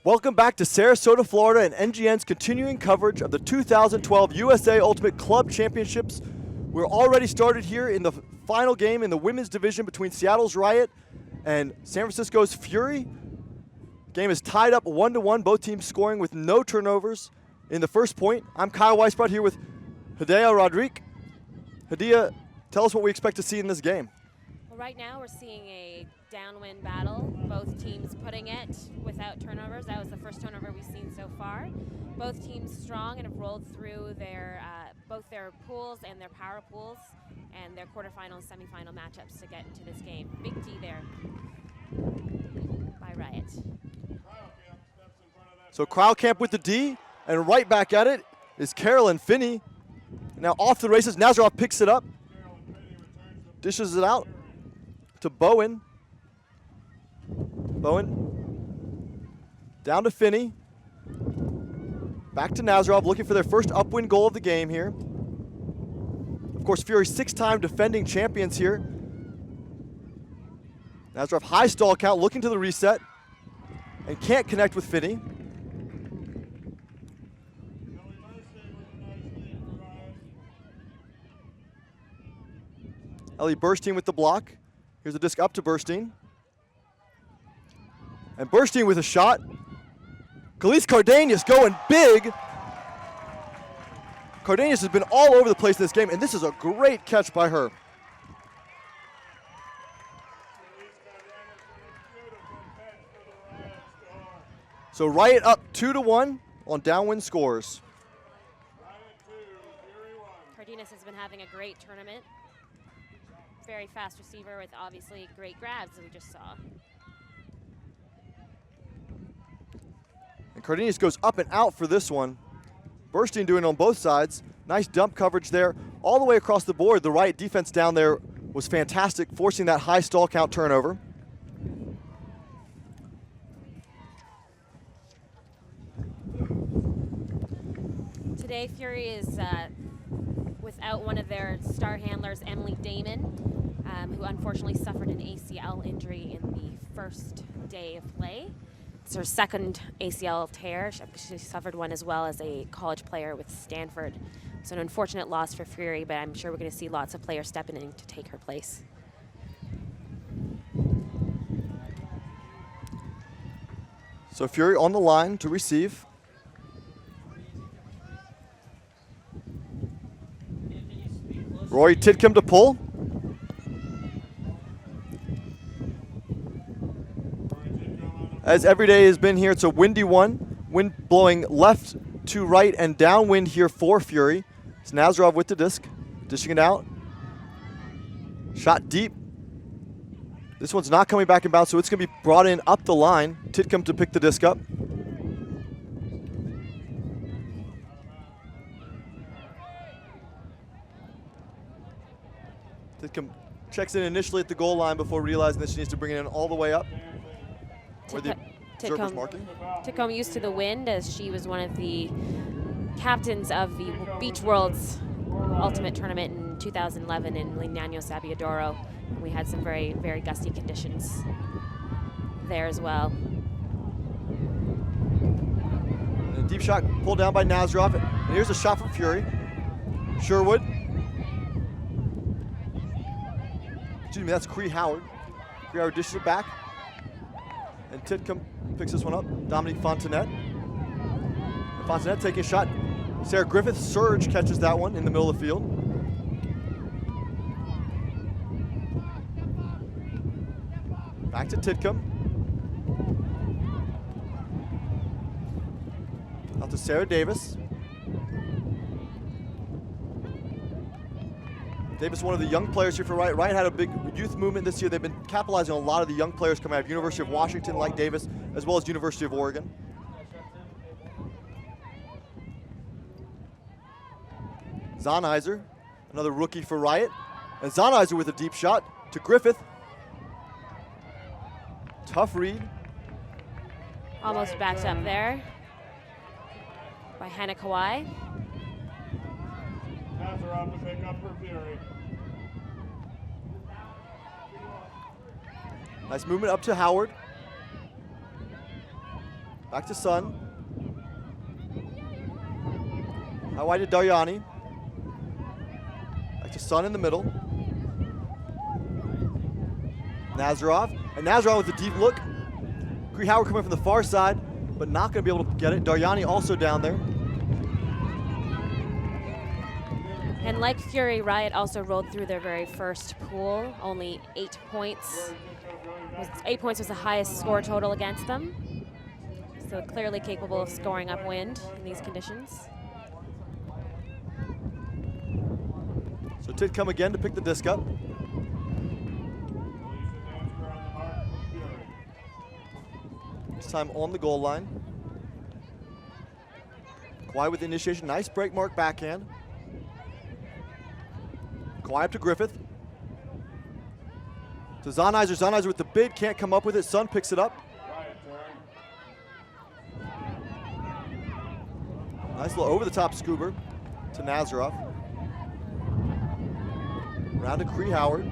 Welcome back to Sarasota, Florida, and NGN's continuing coverage of the 2012 USA Ultimate Club Championships. We're already started here in the final game in the women's division between Seattle's Riot and San Francisco's Fury. Game is tied up 1-1, both teams scoring with no turnovers in the first point. I'm Kyle Weisbrot here with Hidea Rodrigue. Hidea, tell us what we expect to see in this game. Well, right now we're seeing a downwind battle, both teams putting it without turnovers. That was the first turnover we've seen so far. Both teams strong and have rolled through their both their pools and their power pools and their quarterfinal and semifinal matchups to get into this game. Big D there by Riot. So Crowd Camp with the D, and right back at it is Carolyn Finney. Now off the races, Nazarov picks it up, dishes it out to Bowen. Bowen down to Finney. Back to Nazarov, looking for their first upwind goal of the game here. Of course, Fury 6-time defending champions here. Nazarov high stall count, looking to the reset, and can't connect with Finney. Ellie Burstein with the block. Here's the disc up to Burstein. And Burstein with a shot. Khalees Cardenas going big. Cardenas has been all over the place in this game, and this is a great catch by her. So Riot up 2-1 on downwind scores. Cardenas has been having a great tournament. Very fast receiver with obviously great grabs that we just saw. And Cardenas goes up and out for this one. Burstein doing it on both sides. Nice dump coverage there. All the way across the board, the Riot defense down there was fantastic, forcing that high stall count turnover. Today, Fury is without one of their star handlers, Emily Damon, who unfortunately suffered an ACL injury in the first day of play. It's her second ACL tear. She suffered one as well as a college player with Stanford. So an unfortunate loss for Fury, but I'm sure we're going to see lots of players stepping in to take her place. So Fury on the line to receive. Rory Tidcombe to pull. As every day has been here, it's a windy one. Wind blowing left to right and downwind here for Fury. It's Nazarov with the disc, dishing it out. Shot deep. This one's not coming back in bounds, so it's going to be brought in up the line. Tidcombe to pick the disc up. Tidcombe checks in initially at the goal line before realizing that she needs to bring it in all the way up. Where the observer's marking. Tidcombe used to the wind as she was one of the captains of the Beach Worlds Ultimate Tournament in 2011 in Lignano Sabbiadoro. We had some very, very gusty conditions there as well. And a deep shot pulled down by Nazarov. And here's a shot from Fury. Sherwood. Excuse me, that's Cree Howard. Cree Howard dishes it back. And Tidcombe picks this one up. Dominique Fontenette. And Fontenette taking a shot. Sarah Griffith Surge catches that one in the middle of the field. Back to Tidcombe. Out to Sarah Davis. Davis, one of the young players here for Riot. Riot had a big youth movement this year. They've been capitalizing on a lot of the young players coming out of University of Washington like Davis, as well as University of Oregon. Zahnizer, another rookie for Riot. And Zahnizer with a deep shot to Griffith. Tough read. Almost backed up there by Hannah Kawai. Nazarov to pick up for Fury. Nice movement up to Howard. Back to Sun. High wide to Daryani. Back to Sun in the middle. Nazarov. And Nazarov with a deep look. Cree Howard coming from the far side, but not going to be able to get it. Daryani also down there. And like Fury, Riot also rolled through their very first pool, only 8 points. 8 points was the highest score total against them. So clearly capable of scoring upwind in these conditions. So Tid come again to pick the disc up. This time on the goal line. Kawhi with the initiation, nice break mark backhand. Kawhi up to Griffith. To Zonizer. Zonizer with the bid, can't come up with it. Sun picks it up. Nice little over the top scoober to Nazarov. Round to Cree Howard.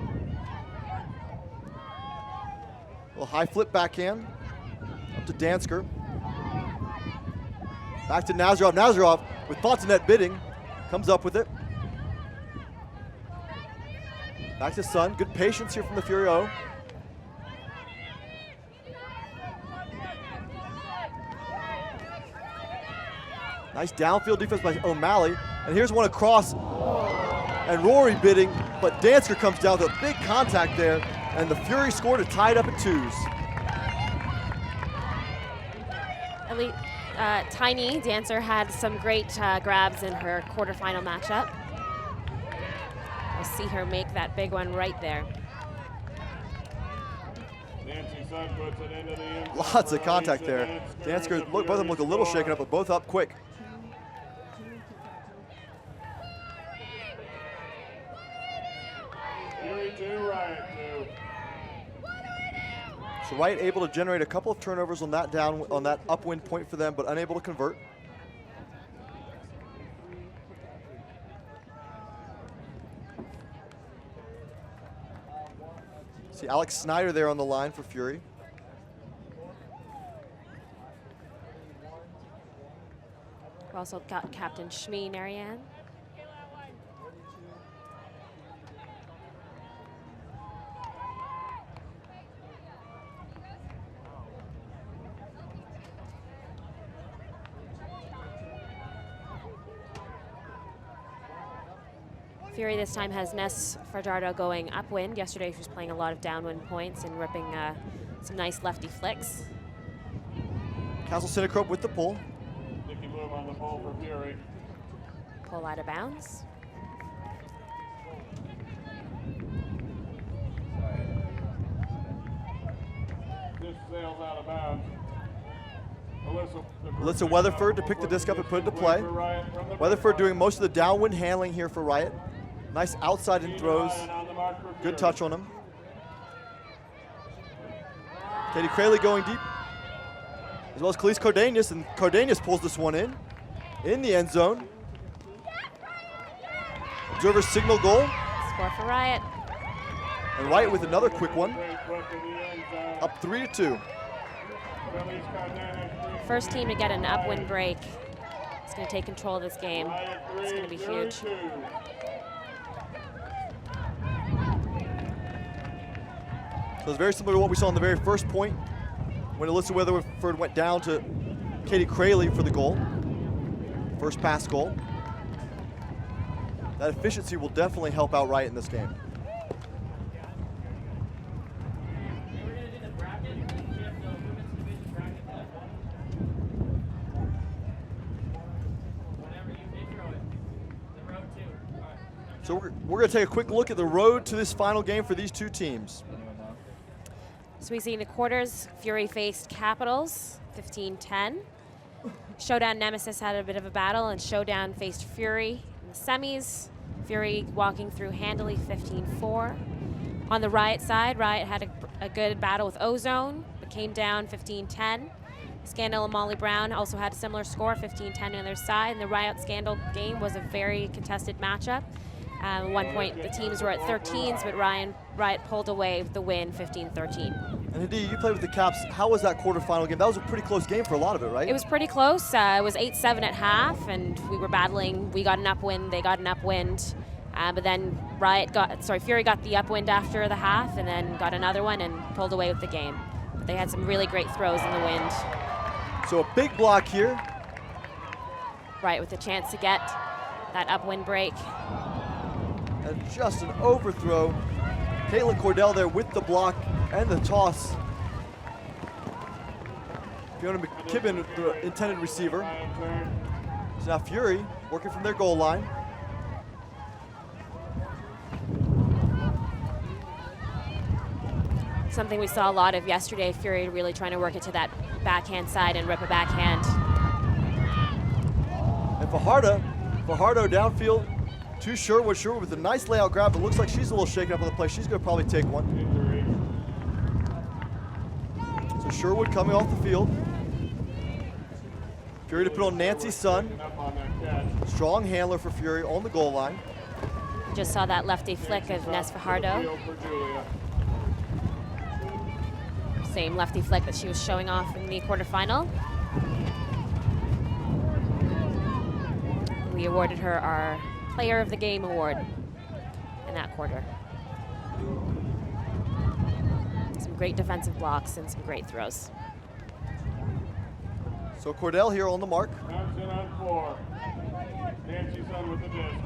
Little high flip backhand. Up to Dansker. Back to Nazarov. Nazarov with thoughts in net bidding. Comes up with it. Back to Sun. Good patience here from the Fury O. Nice downfield defense by O'Malley. And here's one across. And Rory bidding, but Dansker comes down with a big contact there. And the Fury scored to tie it up at 2s. Elite, Tiny Dancer had some great grabs in her quarterfinal matchup. We'll see her make that big one right there. Lots of contact there. Dansker, both of them look a little shaken up, but both up quick. Riot 2. So Riot able to generate a couple of turnovers on that upwind point for them, but unable to convert. See Alex Snyder there on the line for Fury. We've also got Captain Shmi Narayan. Fury this time has Ness Fajardo going upwind. Yesterday she was playing a lot of downwind points and ripping some nice lefty flicks. Castle Synchrope with the pull. Nicky Bloom on the pull for Fury. Pull out of bounds. This sails out of bounds. Alyssa Weatherford to pick the disc up and put it to play. Weatherford doing most of the downwind handling here for Riot. Nice outside in throws. Good touch on him. Katie Crayley going deep. As well as Khalees Cardenas, and Cardenas pulls this one in the end zone. Observers signal goal. Score for Riot. And Riot with another quick one. Up 3-2. First team to get an upwind break is going to take control of this game. It's going to be huge. So it's very similar to what we saw in the very first point when Alyssa Weatherford went down to Katie Crayley for the goal. First pass goal. That efficiency will definitely help out Riot in this game. So we're going to take a quick look at the road to this final game for these two teams. So we see in the quarters, Fury faced Capitals, 15-10. Showdown Nemesis had a bit of a battle, and Showdown faced Fury in the semis. Fury walking through handily, 15-4. On the Riot side, Riot had a good battle with Ozone, but came down 15-10. Scandal and Molly Brown also had a similar score, 15-10 on their side. And the Riot Scandal game was a very contested matchup. At one point, the teams were at 13s, but Riot pulled away with the win, 15-13. And Hadi, you played with the Caps. How was that quarterfinal game? That was a pretty close game for a lot of it, right? It was pretty close. It was 8-7 at half, and we were battling. We got an upwind, they got an upwind. But then Fury got the upwind after the half and then got another one and pulled away with the game. But they had some really great throws in the wind. So a big block here. Right, with a chance to get that upwind break. And just an overthrow. Caitlin Cordell there with the block and the toss. Fiona McKibben, the intended receiver. So now Fury working from their goal line. Something we saw a lot of yesterday, Fury really trying to work it to that backhand side and rip a backhand. And Fajardo downfield to Sherwood. Sherwood with a nice layout grab, but looks like she's a little shaken up on the play. She's gonna probably take one. So Sherwood coming off the field. Fury to put on Nancy Sun. Strong handler for Fury on the goal line. Just saw that lefty flick of Ness Fajardo. Same lefty flick that she was showing off in the quarterfinal. We awarded her our Player of the Game award in that quarter. Some great defensive blocks and some great throws. So Cordell here on the mark. Thompson on 4. Nancy Sun with the disc.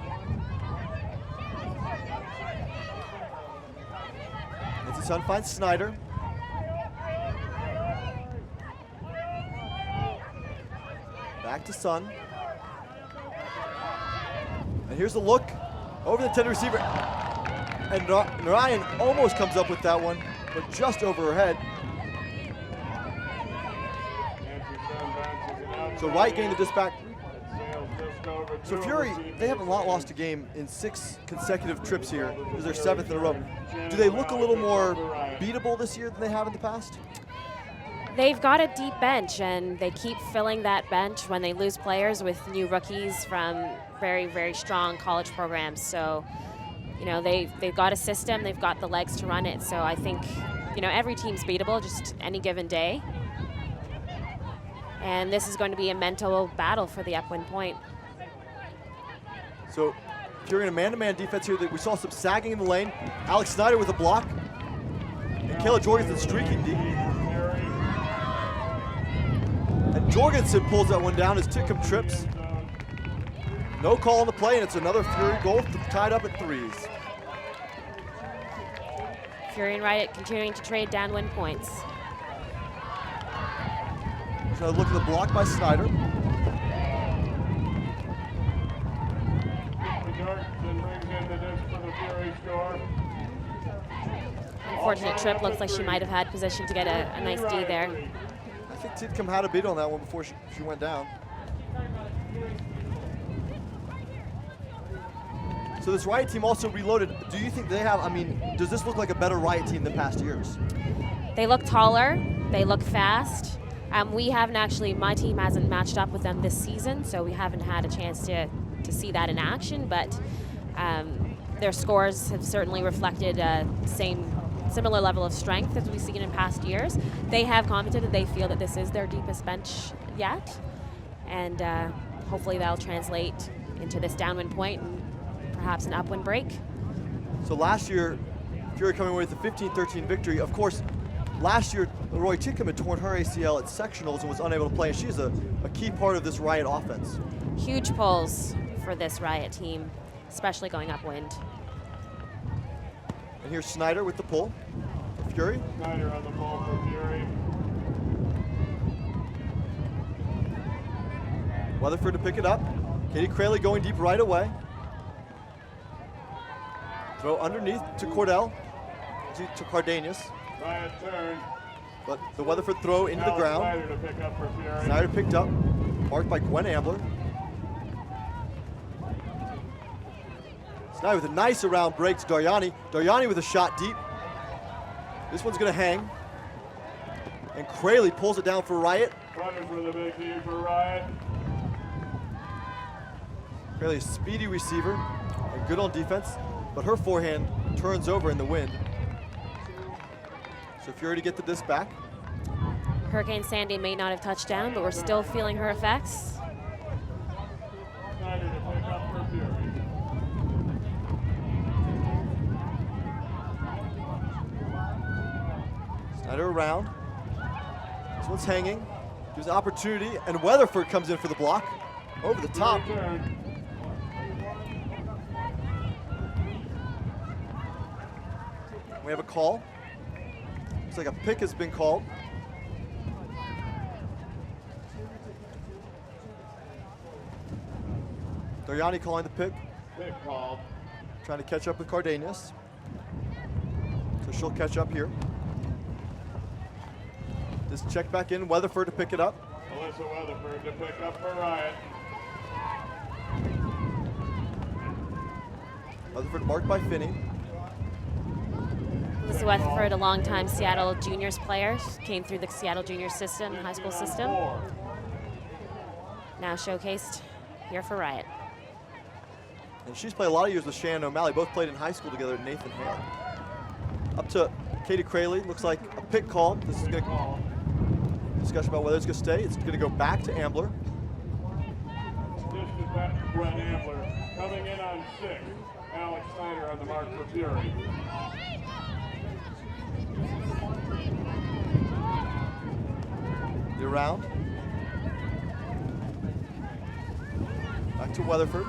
Nancy Sun finds Snyder. Back to Sun. And here's a look over the intended receiver. And Narayan almost comes up with that one, but just over her head. So Riot getting the disc back. So Fury, they haven't lost a game in 6 consecutive trips here. This is their 7th in a row. Do they look a little more beatable this year than they have in the past? They've got a deep bench, and they keep filling that bench when they lose players with new rookies from very, very strong college programs. So, you know, they've got a system, they've got the legs to run it. So I think, you know, every team's beatable just any given day. And this is going to be a mental battle for the upwind point. So Fury in a man-to-man defense here. We saw some sagging in the lane. Alex Snyder with a block. And Kayla Jorgensen streaking deep. And Jorgensen pulls that one down as Tickham trips. No call on the play, and it's another Fury goal tied up at 3s. Fury and Riot continuing to trade downwind points. So look at the block by Snyder. Unfortunate trip, looks like she might have had position to get a nice D there. I think Tidcombe had a beat on that one before she went down. So this Riot team also reloaded. Do you think they have, I mean, does this look like a better Riot team than past years? They look taller, they look fast. We haven't actually, my team hasn't matched up with them this season, so we haven't had a chance to see that in action, but their scores have certainly reflected similar level of strength as we've seen in past years. They have commented that they feel that this is their deepest bench yet, and hopefully that'll translate into this downwind point and perhaps an upwind break. So last year, Fury coming away with a 15-13 victory. Of course, last year, Roy Tickham had torn her ACL at sectionals and was unable to play, and she's a key part of this Riot offense. Huge pulls for this Riot team, especially going upwind. And here's Snyder with the pull. Fury. Snyder on the ball for Fury. Weatherford to pick it up. Katie Crayley going deep right away. Throw underneath to Cordell, to Cardenas. Riot turn. But the Weatherford throw into the ground. Snyder to pick up for Fury. Snyder picked up, marked by Gwen Ambler. Snyder with a nice around break to Daryani. Daryani with a shot deep. This one's gonna hang. And Crayley pulls it down for Riot. Running for the big D for Riot. Crayley, a speedy receiver and good on defense, but her forehand turns over in the wind. So Fury to get the disc back. Hurricane Sandy may not have touched down, but we're still feeling her effects. Snyder to pick up for Fury. Snyder around. This one's hanging. Gives an opportunity, and Weatherford comes in for the block. Over the top. Return. We have a call. Looks like a pick has been called. Doriani calling the pick. Pick called. Trying to catch up with Cardenas. So she'll catch up here. Just check back in. Weatherford to pick it up. Alyssa Weatherford to pick up for Riot. Weatherford marked by Finney. Alyssa Weatherford, a longtime Seattle Juniors player, came through the Seattle Juniors system, high school system. 4. Now showcased here for Riot. And she's played a lot of years with Shannon O'Malley. Both played in high school together at Nathan Hale. Up to Katie Craley. Looks like a pick call. This is going to discussion about whether it's going to stay. It's going to go back to Ambler. Dish to back to Brett Ambler. Coming in on 6. Alex Snyder on the mark for Fury. The around. Back to Weatherford.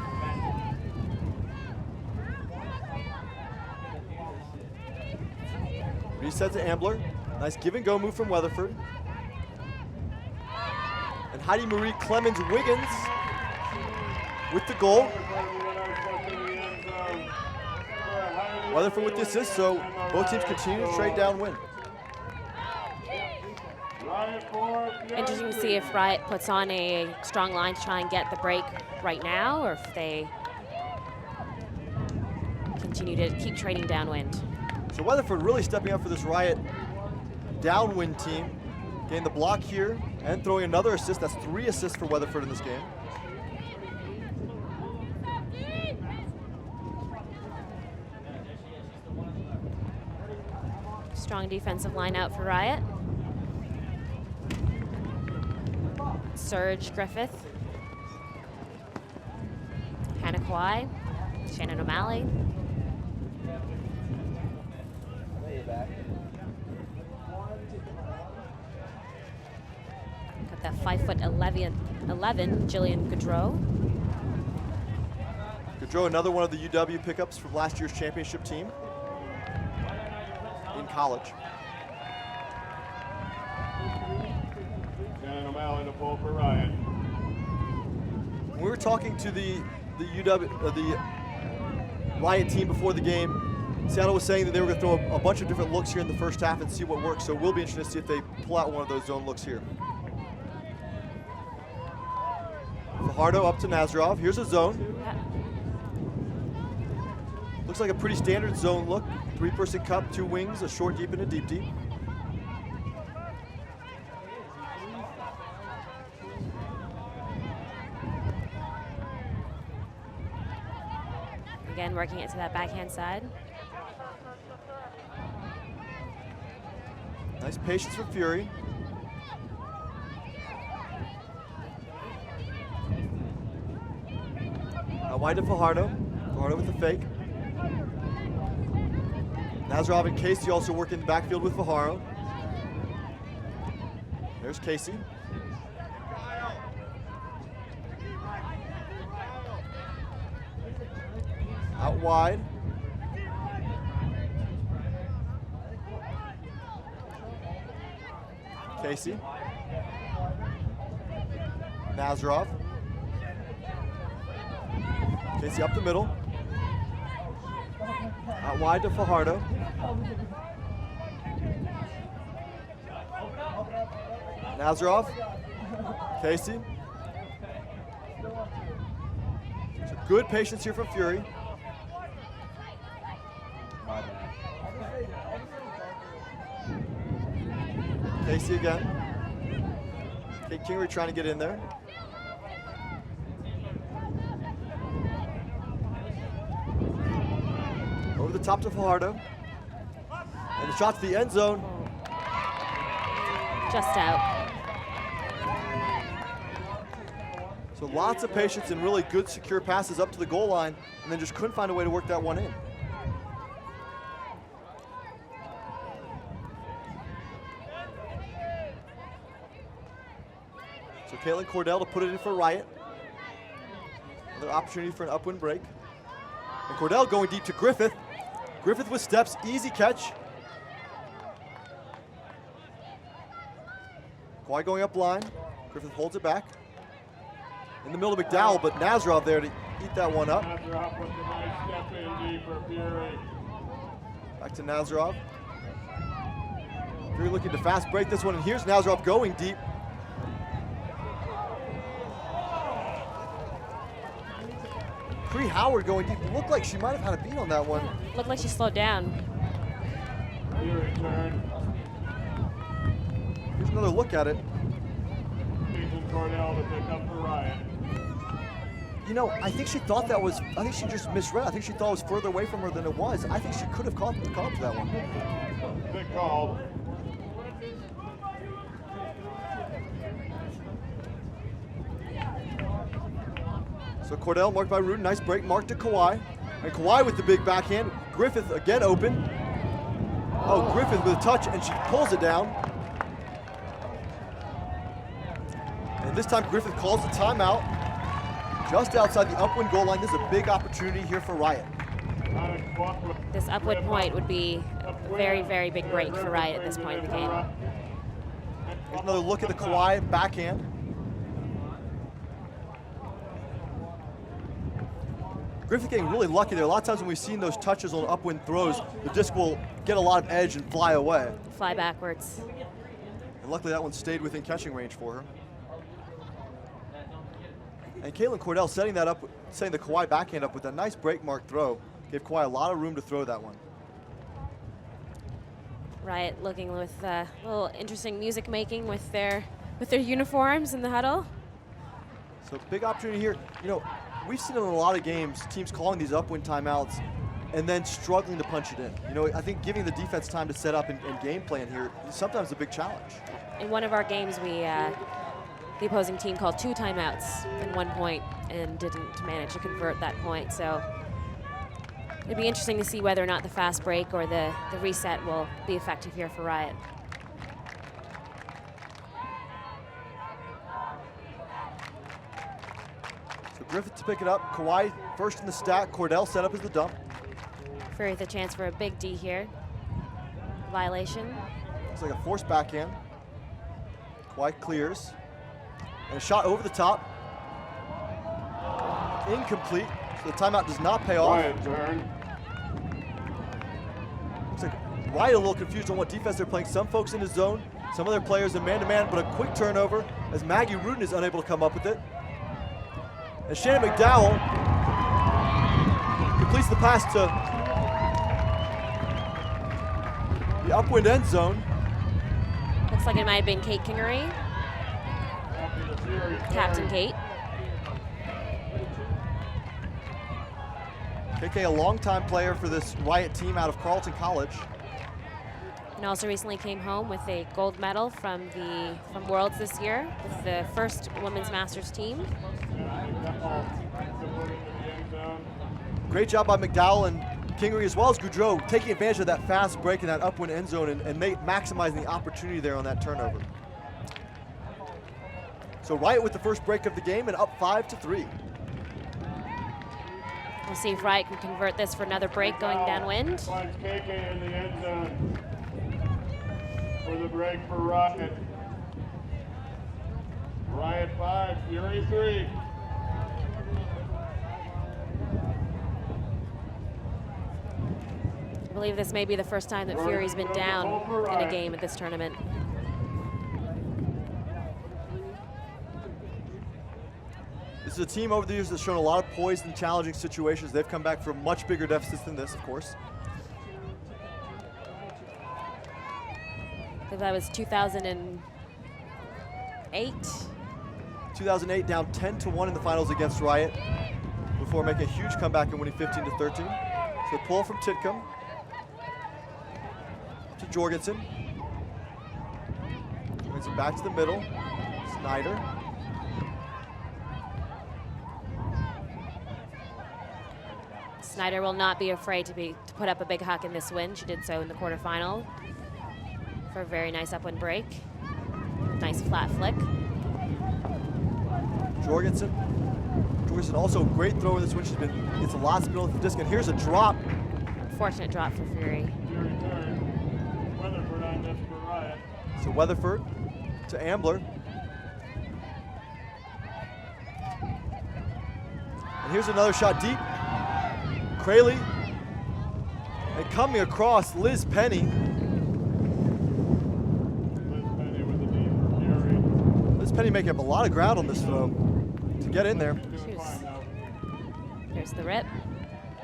Reset to Ambler. Nice give and go move from Weatherford. And Heidi Marie Clemens Wiggins with the goal. Weatherford with the assist, so both teams continue to trade downwind. Interesting to see if Riot puts on a strong line to try and get the break right now, or if they continue to keep trading downwind. So Weatherford really stepping up for this Riot downwind team. Getting the block here and throwing another assist. That's 3 assists for Weatherford in this game. Strong defensive line out for Riot. Serge Griffith. Hannah Kwai. Shannon O'Malley. Got that 5'11" Jillian Gaudreau. Gaudreau, another one of the UW pickups from last year's championship team in college. Shannon O'Malley to pull for Riot. When we were talking to the Riot team before the game, Seattle was saying that they were going to throw a bunch of different looks here in the first half and see what works. So we'll be interested to see if they pull out one of those zone looks here. Fajardo up to Nazarov. Here's a zone. Looks like a pretty standard zone look. 3-person cup, 2 wings, a short deep and a deep deep. Again, working it to that backhand side. Nice patience from Fury. Now wide to Fajardo. Fajardo with the fake. Nazarov and Casey also working the backfield with Fajardo. There's Casey. Out wide. Casey. Nazarov. Casey up the middle. Out wide to Fajardo. Nazarov. Casey. So good patience here from Fury. Casey again. Kate Kingery trying to get in there. Over the top to Fajardo. And the shot to the end zone. Just out. So lots of patience and really good secure passes up to the goal line, and then just couldn't find a way to work that one in. So Caitlin Cordell to put it in for Riot. Another opportunity for an upwind break. And Cordell going deep to Griffith. Griffith with steps, easy catch. Kawhi going up line. Griffith holds it back. In the middle of McDowell, but Nazarov there to eat that one up. Nazarov with a nice step in deep for Fury. Back to Nazarov. Fury looking to fast break this one, and here's Nazarov going deep. Bree Howard going deep. Looked like she might have had a beat on that one. Looked like she slowed down. Fury turn. Here's another look at it. Caitlin Cordell to pick up for Riot. You know, I think she thought that was, I think she just misread. I think she thought it was further away from her than it was. I think she could have caught up to that one. Big call. So Cordell marked by Rudin, nice break, marked to Kawhi. And Kawhi with the big backhand. Griffith again open. Oh, Griffith with a touch, and she pulls it down. And this time Griffith calls the timeout. Just outside the upwind goal line. This is a big opportunity here for Riot. This upwind point would be a very, very big break for Riot at this point in the game. Here's another look at the Kawhi backhand. Griffith getting really lucky there. A lot of times when we've seen those touches on upwind throws, the disc will get a lot of edge and fly away. Fly backwards. And luckily that one stayed within catching range for her. And Caitlin Cordell setting that up, setting the Kawhi backhand up with a nice break mark throw. Gave Kawhi a lot of room to throw that one. Riot looking with a little interesting music making with their uniforms in the huddle. So big opportunity here. You know, we've seen in a lot of games teams calling these upwind timeouts and then struggling to punch it in. You know, I think giving the defense time to set up and game plan here is sometimes a big challenge. In one of our games, the opposing team called 2 timeouts in 1 point and didn't manage to convert that point. So it'd be interesting to see whether or not the fast break or the reset will be effective here for Riot. So Griffith to pick it up. Kawhi first in the stack. Cordell set up as the dump. Fury with a chance for a big D here. Violation. Looks like a forced backhand. Kawhi clears. And a shot over the top. Incomplete. So the timeout does not pay off. Riot turn. Looks like Riot a little confused on what defense they're playing. Some folks in the zone, some of their players in man-to-man, but a quick turnover as Maggie Rudin is unable to come up with it. And Shannon McDowell completes the pass to the upwind end zone. Looks like it might have been Kate Kingery. Captain Kate. KK, a longtime player for this Riot team out of Carleton College. And also recently came home with a gold medal from Worlds this year with the first women's masters team. Great job by McDowell and Kingery as well as Goudreau taking advantage of that fast break in that upwind end zone and maximizing the opportunity there on that turnover. So Riot with the first break of the game and up 5-3. We'll see if Riot can convert this for another break going downwind. Finds KK in the end zone for the break for Riot. Riot 5, Fury 3. I believe this may be the first time that Fury's been down in a game at this tournament. This is a team over the years that's shown a lot of poise in challenging situations. They've come back from much bigger deficits than this, of course. I think that was 2008. 2008 down 10-1 in the finals against Riot before making a huge comeback and winning 15-13. So pull from Titcomb to Jorgensen. Gets it back to the middle. Snyder. Snyder will not be afraid to put up a big huck in this win. She did so in the quarterfinal for a very nice upwind break. Nice flat flick. Jorgensen also a great thrower this win. Gets a lot of spin off the disc, and here's a drop. Fortunate drop for Fury. Fury turn. Weatherford on this for Riot. So Weatherford to Ambler. And here's another shot deep. Crayley. And coming across, Liz Penny. Liz Penny with the knee for Fury. Liz Penny making up a lot of ground on this throw to get in there. Doing fine now. Here's the rip.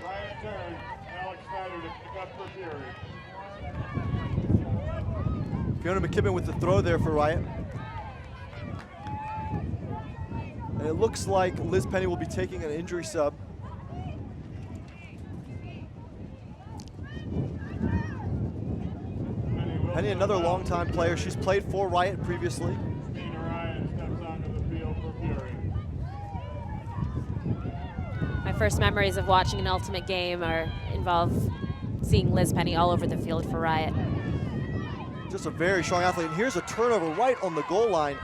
Riot turn. Alex Snyder to pick up for Fury. Fiona McKibben with the throw there for Riot. And it looks like Liz Penny will be taking an injury sub. Penny, another longtime player. She's played for Riot previously. Christina Ryan steps onto the field for Fury. My first memories of watching an Ultimate game involve seeing Liz Penny all over the field for Riot. Just a very strong athlete. And here's a turnover right on the goal line,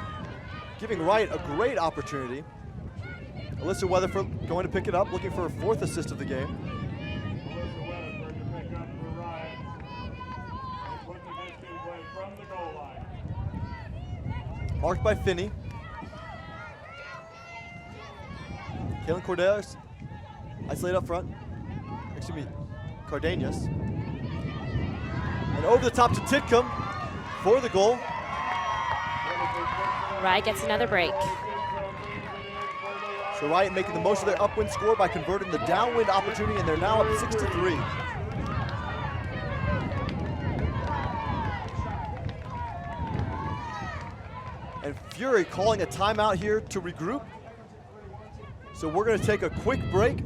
giving Riot a great opportunity. Alyssa Weatherford going to pick it up, looking for her 4th assist of the game. Alyssa Weatherford to pick up for Riot. Put the disc in play from the goal line. Marked by Finney. Kaylin Cordelis, isolated up front. Excuse me, Cardenas. And over the top to Titcomb for the goal. Riot gets another break. So Riot making the most of their upwind score by converting the downwind opportunity, and they're now up 6-3. And Fury calling a timeout here to regroup. So we're going to take a quick break.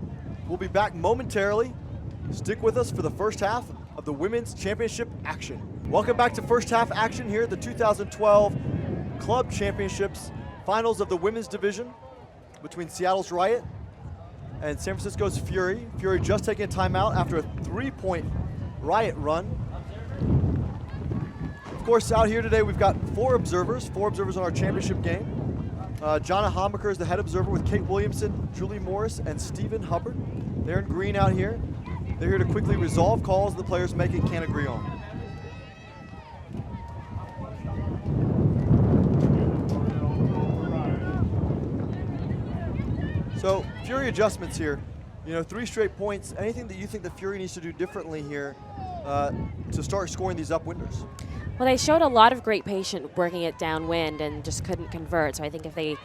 We'll be back momentarily. Stick with us for the first half of the Women's Championship action. Welcome back to first half action here at the 2012 Club Championships finals of the women's division between Seattle's Riot and San Francisco's Fury. Fury just taking a timeout after a 3-point Riot run. Of course, out here today we've got 4 observers on our championship game. Jonna Homaker is the head observer with Kate Williamson, Julie Morris, and Stephen Hubbard. They're in green out here. They're here to quickly resolve calls the players make and can't agree on. So, Fury adjustments here. You know, 3 straight points. Anything that you think the Fury needs to do differently here to start scoring these upwinders? Well, they showed a lot of great patience working it downwind and just couldn't convert. So I think if they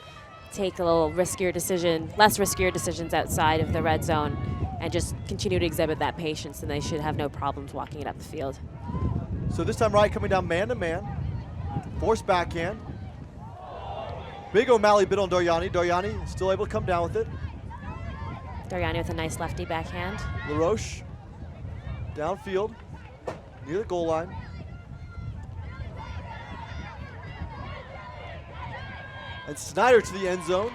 take a little less riskier decisions outside of the red zone and just continue to exhibit that patience, then they should have no problems walking it up the field. So this time Riot coming down man-to-man. Forced backhand. Big O'Malley bit on Doriani. Doriani still able to come down with it. Doriani with a nice lefty backhand. LaRoche downfield near the goal line. And Snyder to the end zone.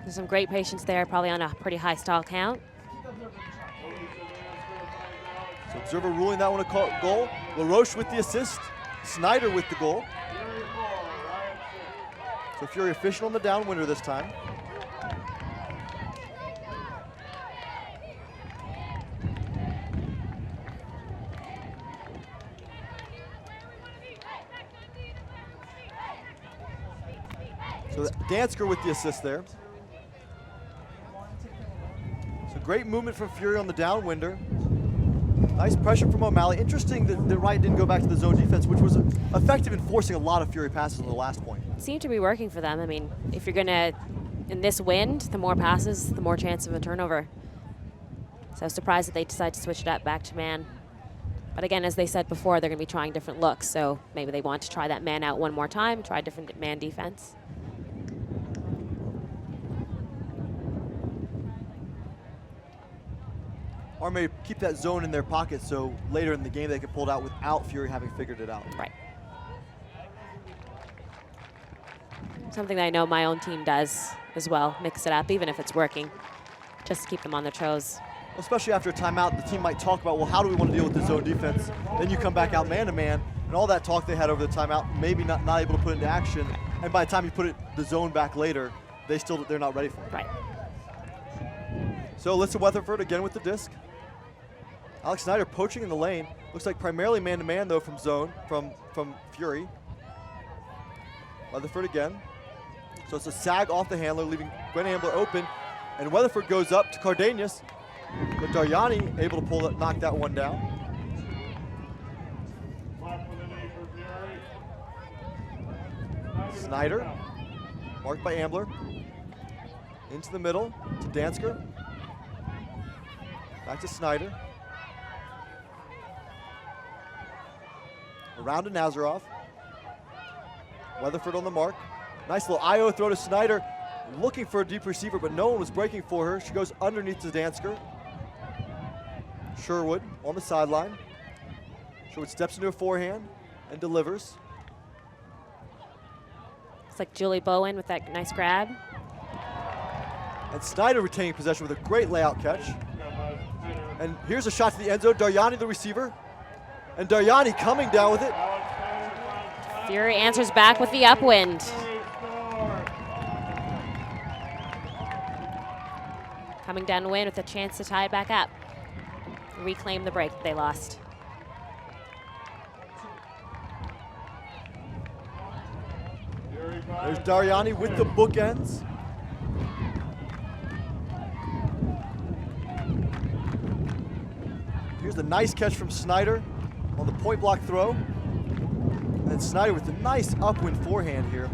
There's some great patience there, probably on a pretty high stall count. So observer ruling that one a goal. LaRoche with the assist. Snyder with the goal. So Fury official on the downwinder this time. So Dansker with the assist there. So great movement from Fury on the downwinder. Nice pressure from O'Malley. Interesting that Riot didn't go back to the zone defense, which was effective in forcing a lot of Fury passes on the last point. It seemed to be working for them. I mean, if you're gonna, in this wind, the more passes, the more chance of a turnover. So I was surprised that they decided to switch it up back to man. But again, as they said before, they're gonna be trying different looks. So maybe they want to try that man out one more time, try a different man defense. or maybe keep that zone in their pocket so later in the game they can pull it out without Fury having figured it out. Right. Something that I know my own team does as well, mix it up, even if it's working, just to keep them on their toes. Well, especially after a timeout, the team might talk about, well, how do we want to deal with the zone defense? Then you come back out man-to-man, and all that talk they had over the timeout, maybe not able to put it into action. And by the time you put the zone back later, they're not ready for it. Right. So Alyssa Weatherford again with the disc. Alex Snyder poaching in the lane. Looks like primarily man-to-man though from zone, from Fury. Weatherford again. So it's a sag off the handler, leaving Gwen Ambler open. And Weatherford goes up to Cardenas, but Daryani able to knock that one down. Snyder, marked by Ambler. Into the middle to Dansker. Back to Snyder. Around to Nazarov. Weatherford on the mark. Nice little IO throw to Snyder. Looking for a deep receiver, but no one was breaking for her. She goes underneath to Dansker. Sherwood on the sideline. Sherwood steps into a forehand and delivers. It's like Julie Bowen with that nice grab. And Snyder retaining possession with a great layout catch. And here's a shot to the end zone. Daryani, the receiver. And Daryani coming down with it. Fury answers back with the upwind. Coming downwind with a chance to tie it back up. Reclaim the break that they lost. There's Daryani with the bookends. Here's the nice catch from Snyder on the point block throw. And Snyder with the nice upwind forehand here.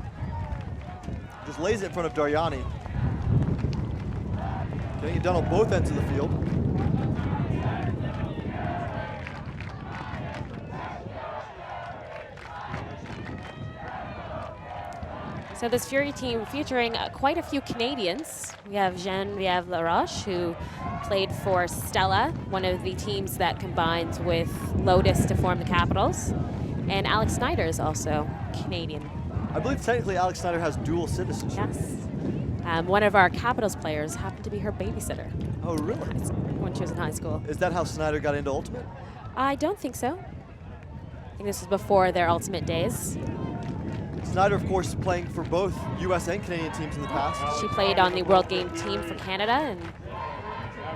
Just lays it in front of Daryani. Getting it done on both ends of the field. So this Fury team featuring quite a few Canadians. We have Geneviève Laroche, who played for Stella, one of the teams that combines with Lotus to form the Capitals. And Alex Snyder is also Canadian. I believe technically Alex Snyder has dual citizenship. Yes. One of our Capitals players happened to be her babysitter. Oh, really? When she was in high school. Is that how Snyder got into Ultimate? I don't think so. I think this was before their Ultimate days. Snyder, of course, playing for both U.S. and Canadian teams in the past. She played on the World Game team for Canada in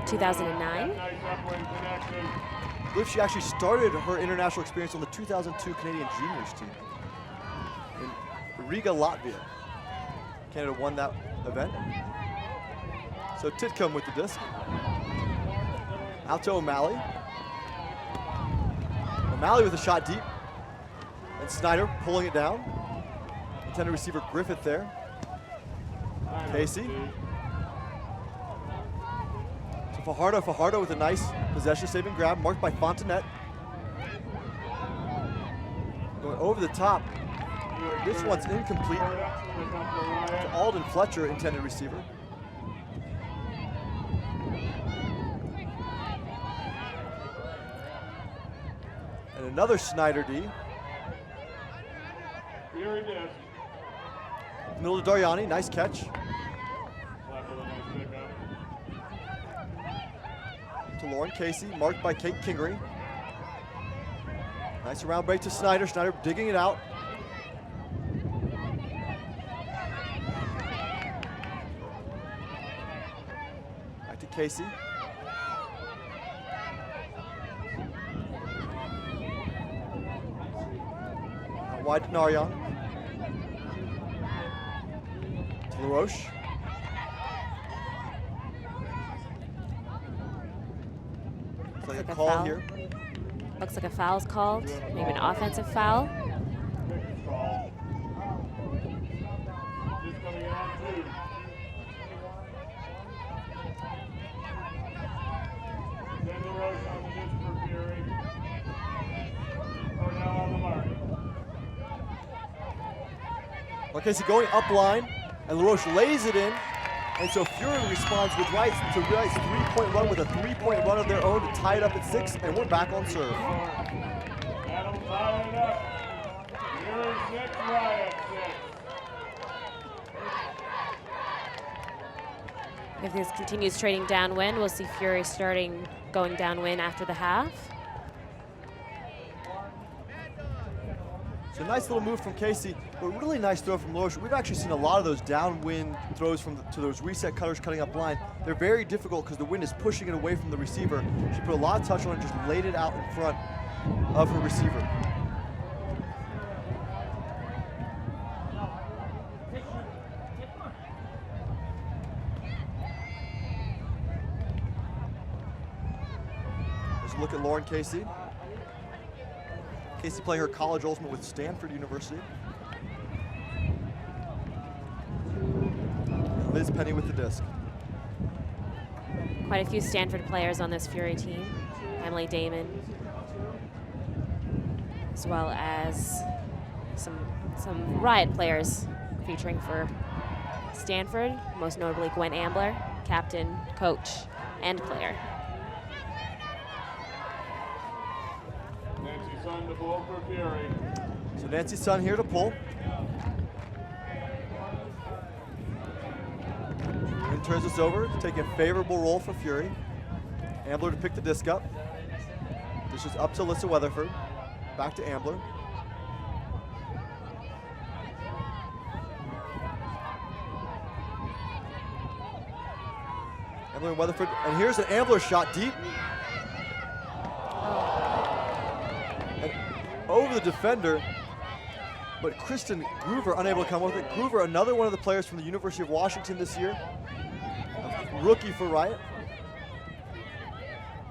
2009. I believe she actually started her international experience on the 2002 Canadian juniors team in Riga, Latvia. Canada won that event. So Titcomb with the disc. Out to O'Malley. O'Malley with a shot deep. And Snyder pulling it down. Intended receiver Griffith there. Casey. So Fajardo with a nice possession saving grab, marked by Fontanet. Going over the top. This one's incomplete. To Alden Fletcher, intended receiver. And another Snyder D. Middle to Daryani, nice catch. To Lauren Casey, marked by Kate Kingery. Nice around break to Snyder. Snyder digging it out. Back to Casey. Out wide to Naryan. LaRoche. Looks like a call foul here. Looks like a foul's called, maybe an offensive foul. Okay, so going up line, and LaRoche lays it in, And so Fury responds with Riot's three-point run with a three-point run of their own to tie it up at 6, and we're back on serve. That'll tie it up. Fury 6, Riot 6. If this continues trading downwind, we'll see Fury going downwind after the half. So nice little move from Casey, but really nice throw from Loesch. We've actually seen a lot of those downwind throws to those reset cutters cutting up line. They're very difficult because the wind is pushing it away from the receiver. She put a lot of touch on it, just laid it out in front of her receiver. Let's look at Lauren Casey. Casey playing her college ultimate with Stanford University. And Liz Penny with the disc. Quite a few Stanford players on this Fury team. Emily Damon, as well as some Riot players featuring for Stanford, most notably Gwen Ambler, captain, coach, and player. Nancy Sun to pull for Fury. So Nancy Sun here to pull. And turns this over, taking a favorable roll for Fury. Ambler to pick the disc up. This is up to Alyssa Weatherford. Back to Ambler. Ambler and Weatherford, and here's an Ambler shot deep. And over the defender, but Kristen Groover unable to come with it. Groover, another one of the players from the University of Washington this year. A rookie for Riot.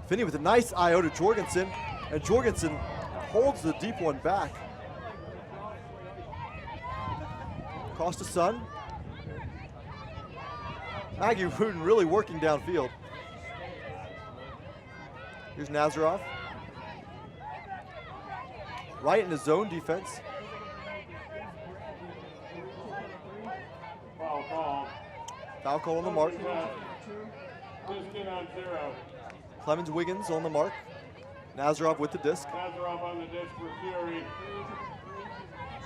Finney with a nice IO to Jorgensen, and Jorgensen holds the deep one back. Across to Sun. Maggie Rudin really working downfield. Here's Nazarov. Right in the zone defense. Foul call. Foul call on the mark. Diskin on 0. Clemens Wiggins on the mark. Nazarov with the disc. Nazarov on the disc for Fury.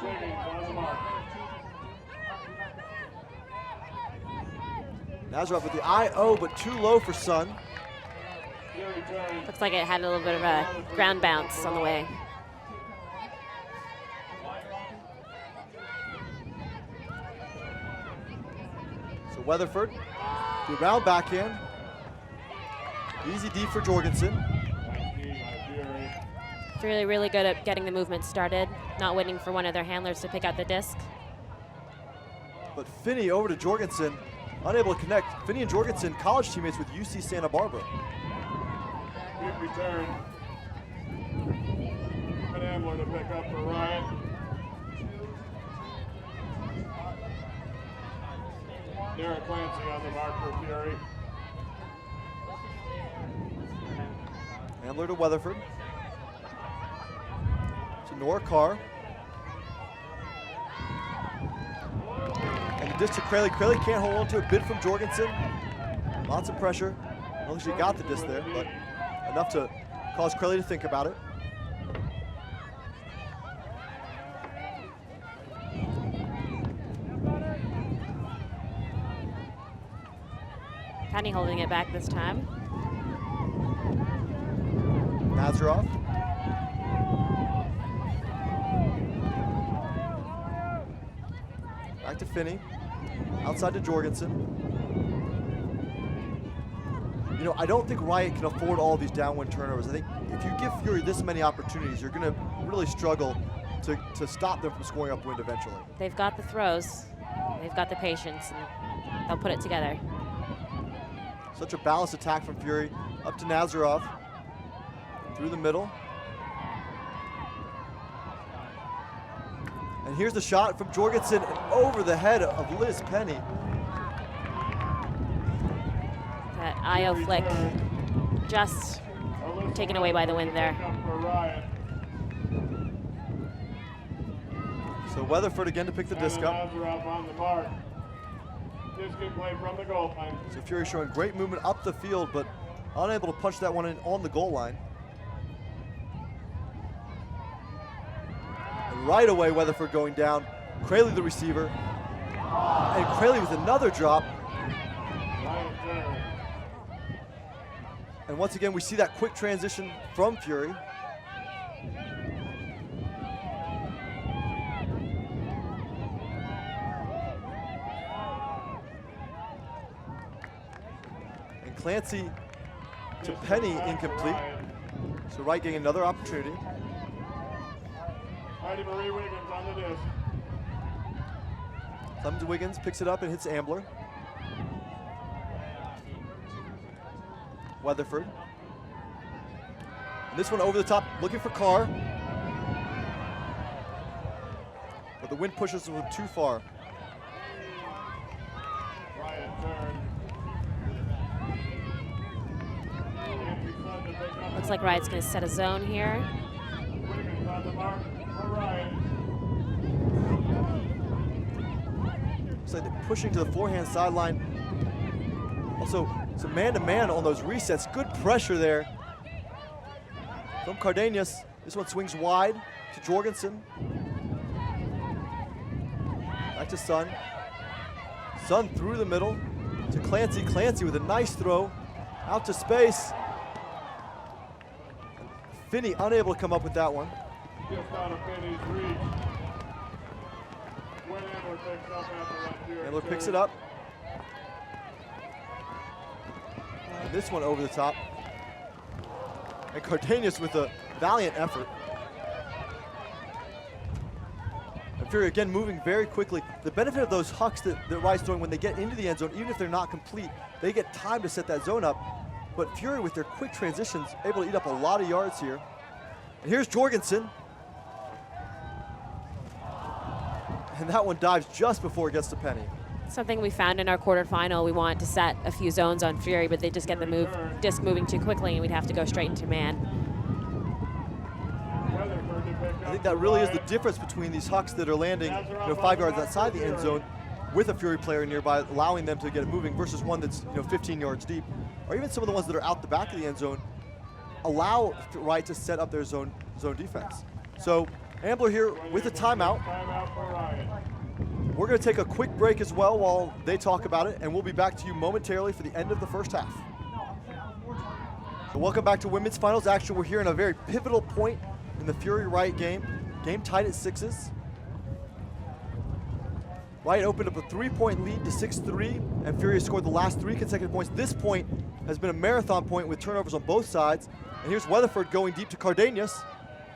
Wiggins on the mark. Nazarov with the IO, but too low for Sun. Fury turns. Looks like it had a little bit of a ground bounce on the way. So Weatherford, the round backhand. Easy deep for Jorgensen. Fury really good at getting the movement started, not waiting for one of their handlers to pick out the disc. But Finney over to Jorgensen, unable to connect. Finney and Jorgensen, college teammates with UC Santa Barbara. Good return. An Ambler to pick up for Riot. Derek Clancy on the mark for Fury. Ambler to Weatherford. To Nora Carr. And the disc to Crayley. Crayley can't hold on to it. Bid from Jorgensen. Lots of pressure. I don't think she got the disc there, but enough to cause Crayley to think about it. Penny holding it back this time. Nazarov. Back to Finney. Outside to Jorgensen. You know, I don't think Riot can afford all these downwind turnovers. I think if you give Fury this many opportunities, you're going to really struggle to stop them from scoring upwind eventually. They've got the throws, they've got the patience, and they'll put it together. Such a balanced attack from Fury. Up to Nazarov. Through the middle. And here's the shot from Jorgensen over the head of Liz Penny. That IO flick just taken away by the wind there. So Weatherford again to pick the disc up. Nazarov on the mark. Discus play from the goal line. So Fury showing great movement up the field, but unable to punch that one in on the goal line. And right away, Weatherford going down. Crayley the receiver. And Crayley with another drop. And once again, we see that quick transition from Fury. And Clancy to Penny, incomplete. So Wright getting another opportunity. Heidi Marie Wiggins on the disc. Clemens Wiggins picks it up and hits Ambler. Weatherford. And this one over the top, looking for Carr. But the wind pushes him too far. Riot turn. Looks like Riot's going to set a zone here. Wiggins on the mark for Riot. Looks like they're pushing to the forehand sideline. Also, some man-to-man on those resets. Good pressure there from Cardenas. This one swings wide to Jorgensen. Back to Sun. Sun through the middle to Clancy. Clancy with a nice throw out to space. Finney unable to come up with that one. Just out of Finney's reach. When Ambler picks up after that here. Ambler picks it up. And this one over the top. And Cardenas with a valiant effort. And Fury again moving very quickly. The benefit of those hucks that Riot's throwing when they get into the end zone, even if they're not complete, they get time to set that zone up. But Fury with their quick transitions, able to eat up a lot of yards here. And here's Jorgensen. And that one dives just before it gets to Penny. Something we found in our quarterfinal, we want to set a few zones on Fury, but they just get the disc moving too quickly and we'd have to go straight into man. I think that really is the difference between these hucks that are landing 5 yards outside the end zone with a Fury player nearby, allowing them to get it moving, versus one that's 15 yards deep. Or even some of the ones that are out the back of the end zone allow Riot to set up their zone defense. So Ambler here with a timeout. We're going to take a quick break as well while they talk about it, and we'll be back to you momentarily for the end of the first half. So welcome back to women's finals action. We're here in a very pivotal point in the Fury Riot game. Game tied at 6s. Riot opened up a 3-point lead to 6-3, and Fury has scored the last 3 consecutive points. This point has been a marathon point with turnovers on both sides. And here's Weatherford going deep to Cardenas.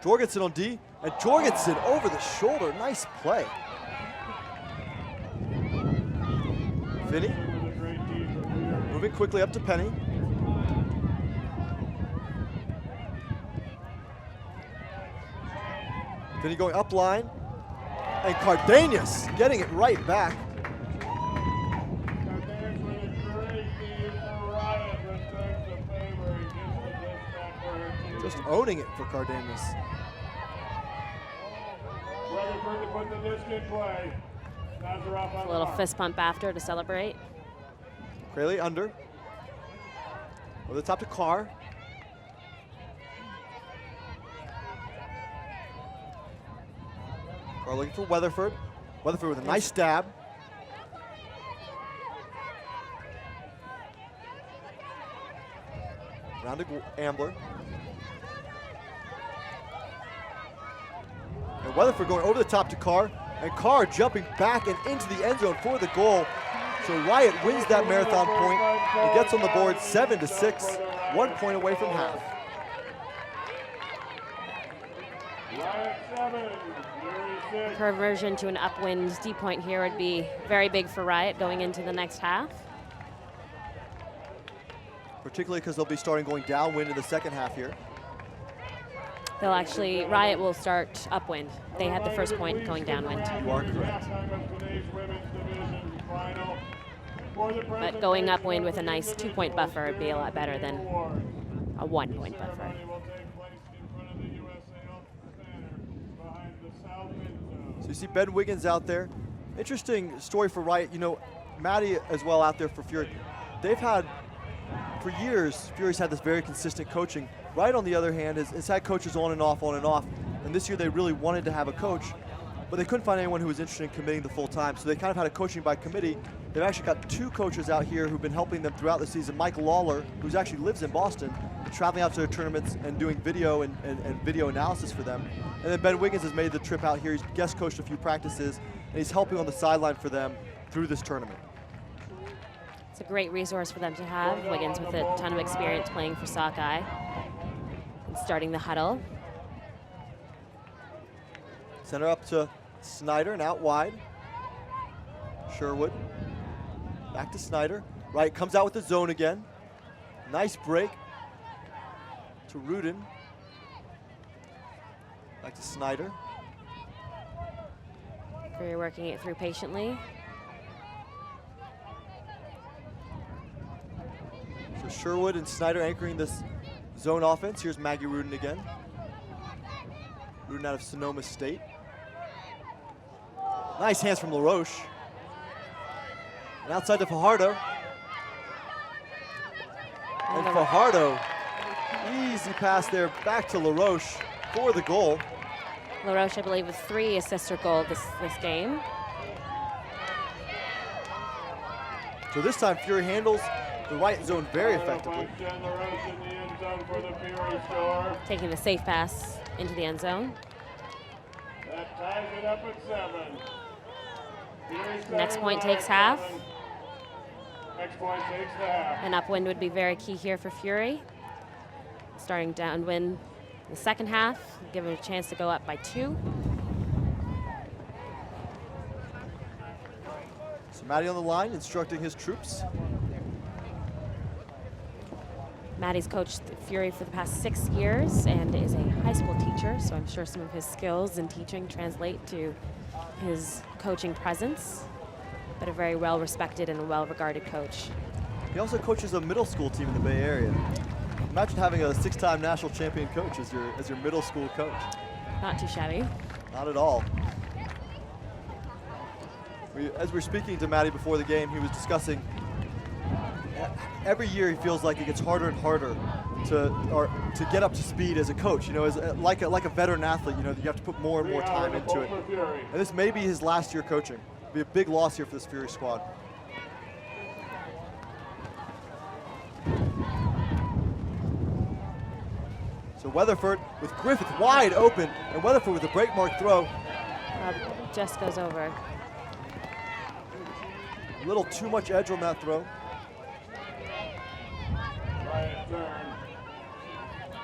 Jorgensen on D, and Jorgensen over the shoulder. Nice play. Finney moving quickly up to Penny. Finney going up line. And Cardenas getting it right back. Just owning it for Cardenas. Weatherford to put the disc in play. A little fist pump after to celebrate. Crayley under. Over the top to Carr. Carr looking for Weatherford. Weatherford with a nice stab. Round to Ambler. And Weatherford going over the top to Carr. And Carr jumping back and into the end zone for the goal. So Riot wins that marathon point and gets on the board 7-6, 1 point away from half. Conversion to an upwind deep point here would be very big for Riot going into the next half. Particularly because they'll be starting going downwind in the second half here. They'll actually, Riot will start upwind. They had the first point going downwind. You are correct. But going upwind with a nice 2-point buffer would be a lot better than a 1-point buffer. So you see Ben Wiggins out there. Interesting story for Riot. Maddie as well out there for Fury. They've had, for years, Fury's had this very consistent coaching. Riot, on the other hand, has had coaches on and off, and this year they really wanted to have a coach, but they couldn't find anyone who was interested in committing the full time, so they kind of had a coaching by committee. They've actually got 2 coaches out here who've been helping them throughout the season. Mike Lawler, who actually lives in Boston, traveling out to their tournaments and doing video and video analysis for them. And then Ben Wiggins has made the trip out here. He's guest coached a few practices, and he's helping on the sideline for them through this tournament. It's a great resource for them to have. Wiggins with a ton of experience playing for Sockeye and starting the huddle. Center up to Snyder and out wide. Sherwood. Back to Snyder. Riot comes out with the zone again. Nice break to Rudin. Back to Snyder. Fury working it through patiently. So Sherwood and Snyder anchoring this zone offense. Here's Maggie Rudin again. Rudin out of Sonoma State. Nice hands from LaRoche. And outside to Fajardo. And Fajardo, easy pass there back to LaRoche for the goal. LaRoche, I believe, with 3 assists or goal this game. So this time Fury handles the right zone very effectively. Taking the safe pass into the end zone. That ties it up at 7. Next point takes half. Next point takes the half. An upwind would be very key here for Fury. Starting downwind the second half, give him a chance to go up by 2. So Matty on the line instructing his troops. Matty's coached Fury for the past 6 years and is a high school teacher, so I'm sure some of his skills in teaching translate to his coaching presence, but a very well-respected and well-regarded coach. He also coaches a middle school team in the Bay Area. Imagine having a 6-time national champion coach as your middle school coach. Not too shabby. Not at all. As we were speaking to Matty before the game, he was discussing every year he feels like it gets harder and harder to get up to speed as a coach. You know, as like a veteran athlete, you know, you have to put more and more time into it. And this may be his last year coaching. It'll be a big loss here for this Fury squad. So Weatherford with Griffith wide open, and Weatherford with a break mark throw. Just goes over. A little too much edge on that throw.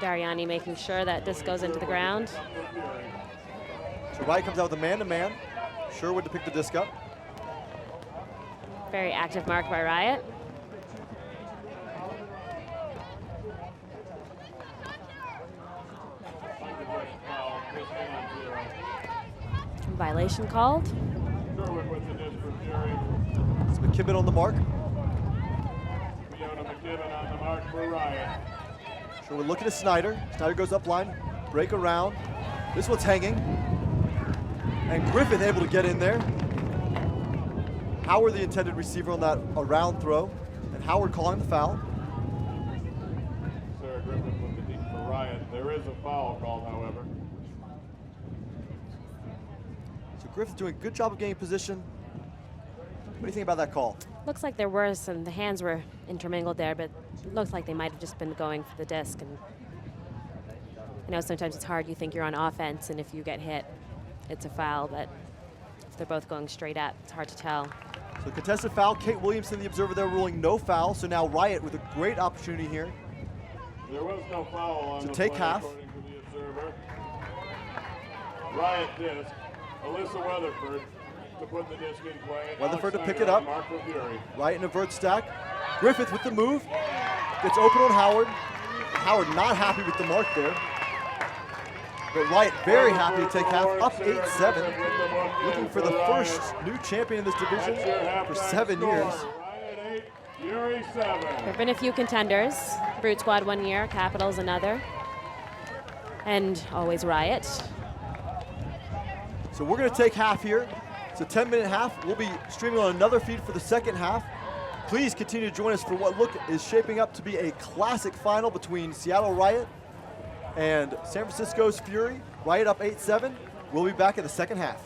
Dariani making sure that this goes into the ground. So Riot comes out with a man-to-man. Sherwood to pick the disc up. Very active mark by Riot. Violation called. It's McKibben on the mark. So we're looking at Snyder. Snyder goes up line, break around. This one's hanging. And Griffith able to get in there. Howard the intended receiver on that around throw. And Howard calling the foul. Sarah Griffith with the deep for Riot. There is a foul called, however. So Griffith doing a good job of getting position. What do you think about that call? Looks like there were some, the hands were intermingled there, but it looks like they might have just been going for the disc. And you know, sometimes it's hard. You think you're on offense, and if you get hit, it's a foul. But if they're both going straight at, it's hard to tell. So contested foul. Kate Williamson, the observer there, ruling no foul. So now Riot with a great opportunity here. There was no foul on to the take play, half. According to the observer. Riot disc. Alyssa Weatherford to put the disc in play. Weatherford to Alex pick it Snyder up. on mark for Fury. Riot in a vert stack. Griffith with the move. Gets open on Howard. Howard not happy with the mark there. But Riot very happy to take half, up 8-7. Looking for the first new champion in this division for 7 years. Riot 8, Fury 7. There have been a few contenders. Brute Squad 1 year, Capitals another. And always Riot. So we're going to take half here. It's a 10-minute half. We'll be streaming on another feed for the second half. Please continue to join us for what is shaping up to be a classic final between Seattle Riot and San Francisco's Fury. Riot up 8-7. We'll be back in the second half.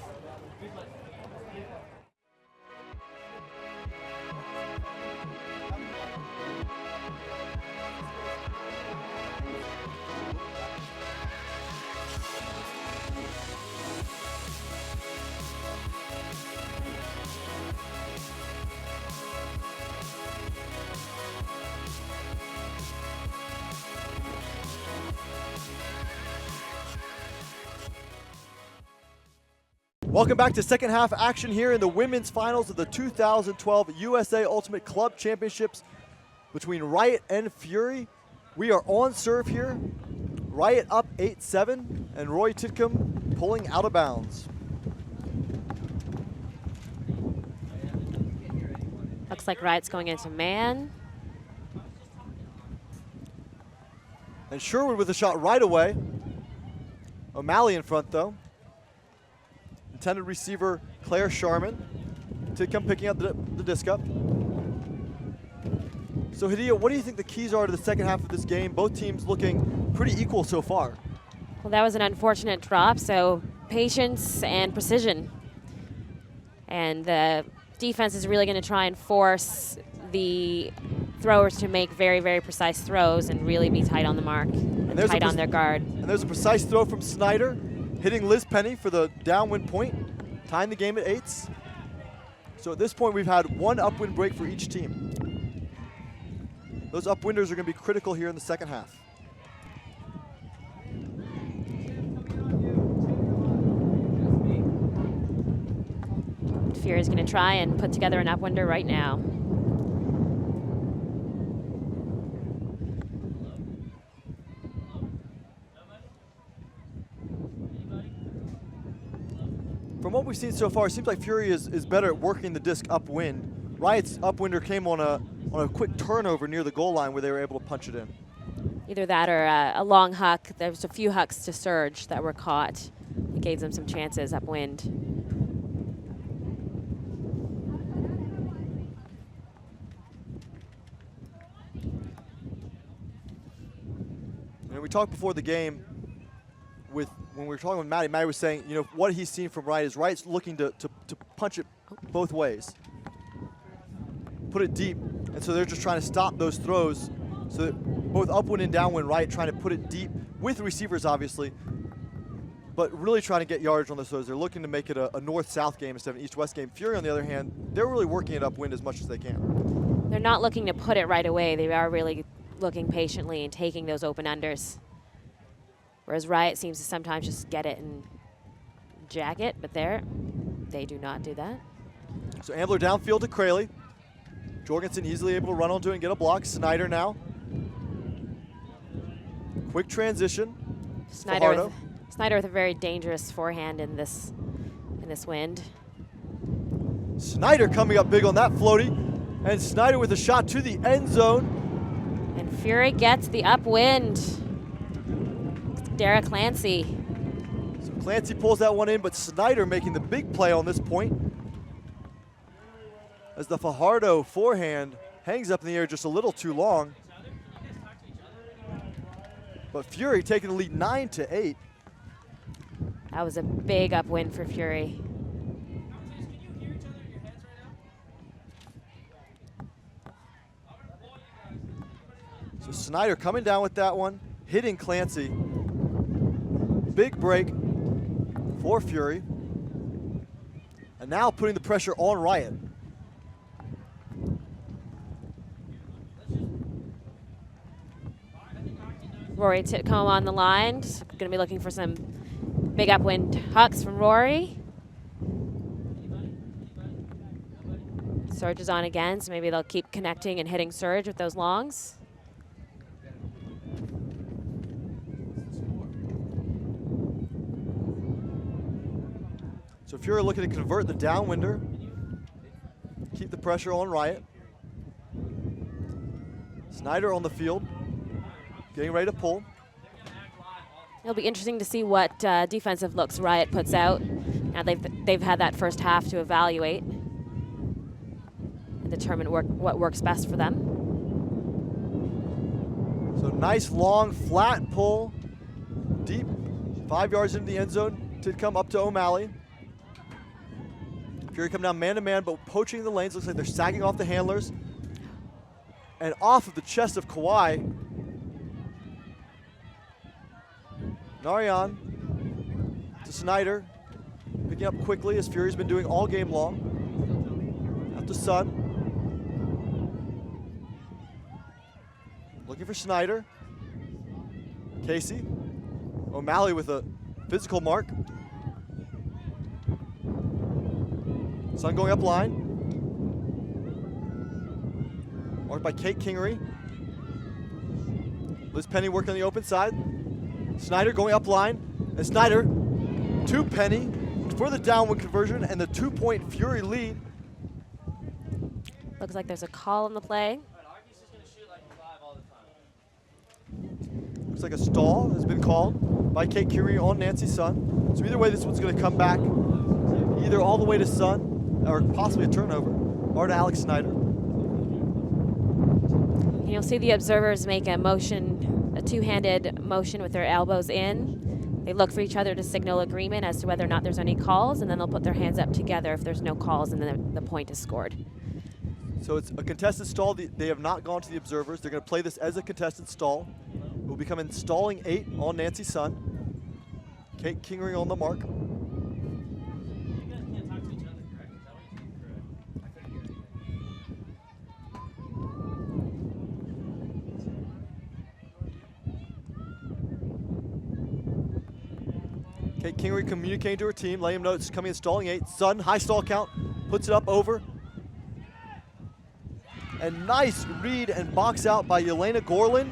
Welcome back to second half action here in the women's finals of the 2012 USA Ultimate Club Championships between Riot and Fury. We are on serve here. Riot up 8-7 and Roy Titcomb pulling out of bounds. Looks like Riot's going into man. And Sherwood with a shot right away. O'Malley in front though. Intended receiver Claire Sharman. Titcomb picking up the disc up. So Hadia, what do you think the keys are to the second half of this game? Both teams looking pretty equal so far. Well, that was an unfortunate drop, so patience and precision. And the defense is really going to try and force the throwers to make very, very precise throws and really be tight on the mark and tight on their guard. And there's a precise throw from Snyder, hitting Liz Penny for the downwind point, tying the game at 8s. So at this point, we've had one upwind break for each team. Those upwinders are going to be critical here in the second half. Fury's going to try and put together an upwinder right now. From what we've seen so far, it seems like Fury is better at working the disc upwind. Riot's upwinder came on a quick turnover near the goal line where they were able to punch it in. Either that or a long huck. There was a few hucks to Surge that were caught. It gave them some chances upwind. And we talked before the game when we were talking with Matty. Matty was saying, you know, what he's seen from Riot is Riot's looking to punch it both ways, put it deep, and so they're just trying to stop those throws. So that both upwind and downwind, Riot trying to put it deep with receivers, obviously, but really trying to get yardage on those throws. They're looking to make it a north-south game instead of an east-west game. Fury, on the other hand, they're really working it upwind as much as they can. They're not looking to put it right away. They are really looking patiently and taking those open unders. Whereas Riot seems to sometimes just get it and jack it, but they do not do that. So Ambler downfield to Crayley. Jorgensen easily able to run onto it and get a block. Snyder now. Quick transition. Snyder with a very dangerous forehand in this wind. Snyder coming up big on that floaty. And Snyder with a shot to the end zone. And Fury gets the upwind. Dara Clancy. So Clancy pulls that one in, but Snyder making the big play on this point. As the Fajardo forehand hangs up in the air just a little too long. But Fury taking the lead 9-8. That was a big upwind for Fury. So Snyder coming down with that one, hitting Clancy. Big break for Fury. And now putting the pressure on Riot. Rory Titcomb on the line. Just going to be looking for some big upwind hucks from Rory. Surge is on again, so maybe they'll keep connecting and hitting Surge with those longs. So Fury looking to convert the downwinder, keep the pressure on Riot. Snyder on the field, getting ready to pull. It'll be interesting to see what defensive looks Riot puts out. Now they've had that first half to evaluate and determine what works best for them. So nice, long, flat pull, deep, 5 yards into the end zone to come up to O'Malley. Fury come down man-to-man, but poaching the lanes. Looks like they're sagging off the handlers. And off of the chest of Kawhi. Narayan to Snyder. Picking up quickly as Fury's been doing all game long. Out to Sun. Looking for Snyder. Casey. O'Malley with a physical mark. Sun going up line. Marked by Kate Kingery. Liz Penny working on the open side. Snyder going up line. And Snyder to Penny for the downwind conversion and the 2-point Fury lead. Looks like there's a call on the play. Looks like a stall has been called by Kate Curie on Nancy Sun. So either way, this one's going to come back either all the way to Sun or possibly a turnover or to Alex Snyder. You'll see the observers make a motion, a two-handed motion with their elbows in. They look for each other to signal agreement as to whether or not there's any calls, and then they'll put their hands up together if there's no calls, and then the point is scored. So it's a contested stall. They have not gone to the observers. They're going to play this as a contested stall. It will become installing 8 on Nancy Sun. Kate Kingery on the mark. Kate Kingery communicating to her team, letting them know it's coming installing 8. Sun, high stall count, puts it up over. And nice read and box out by Yelena Gorlin.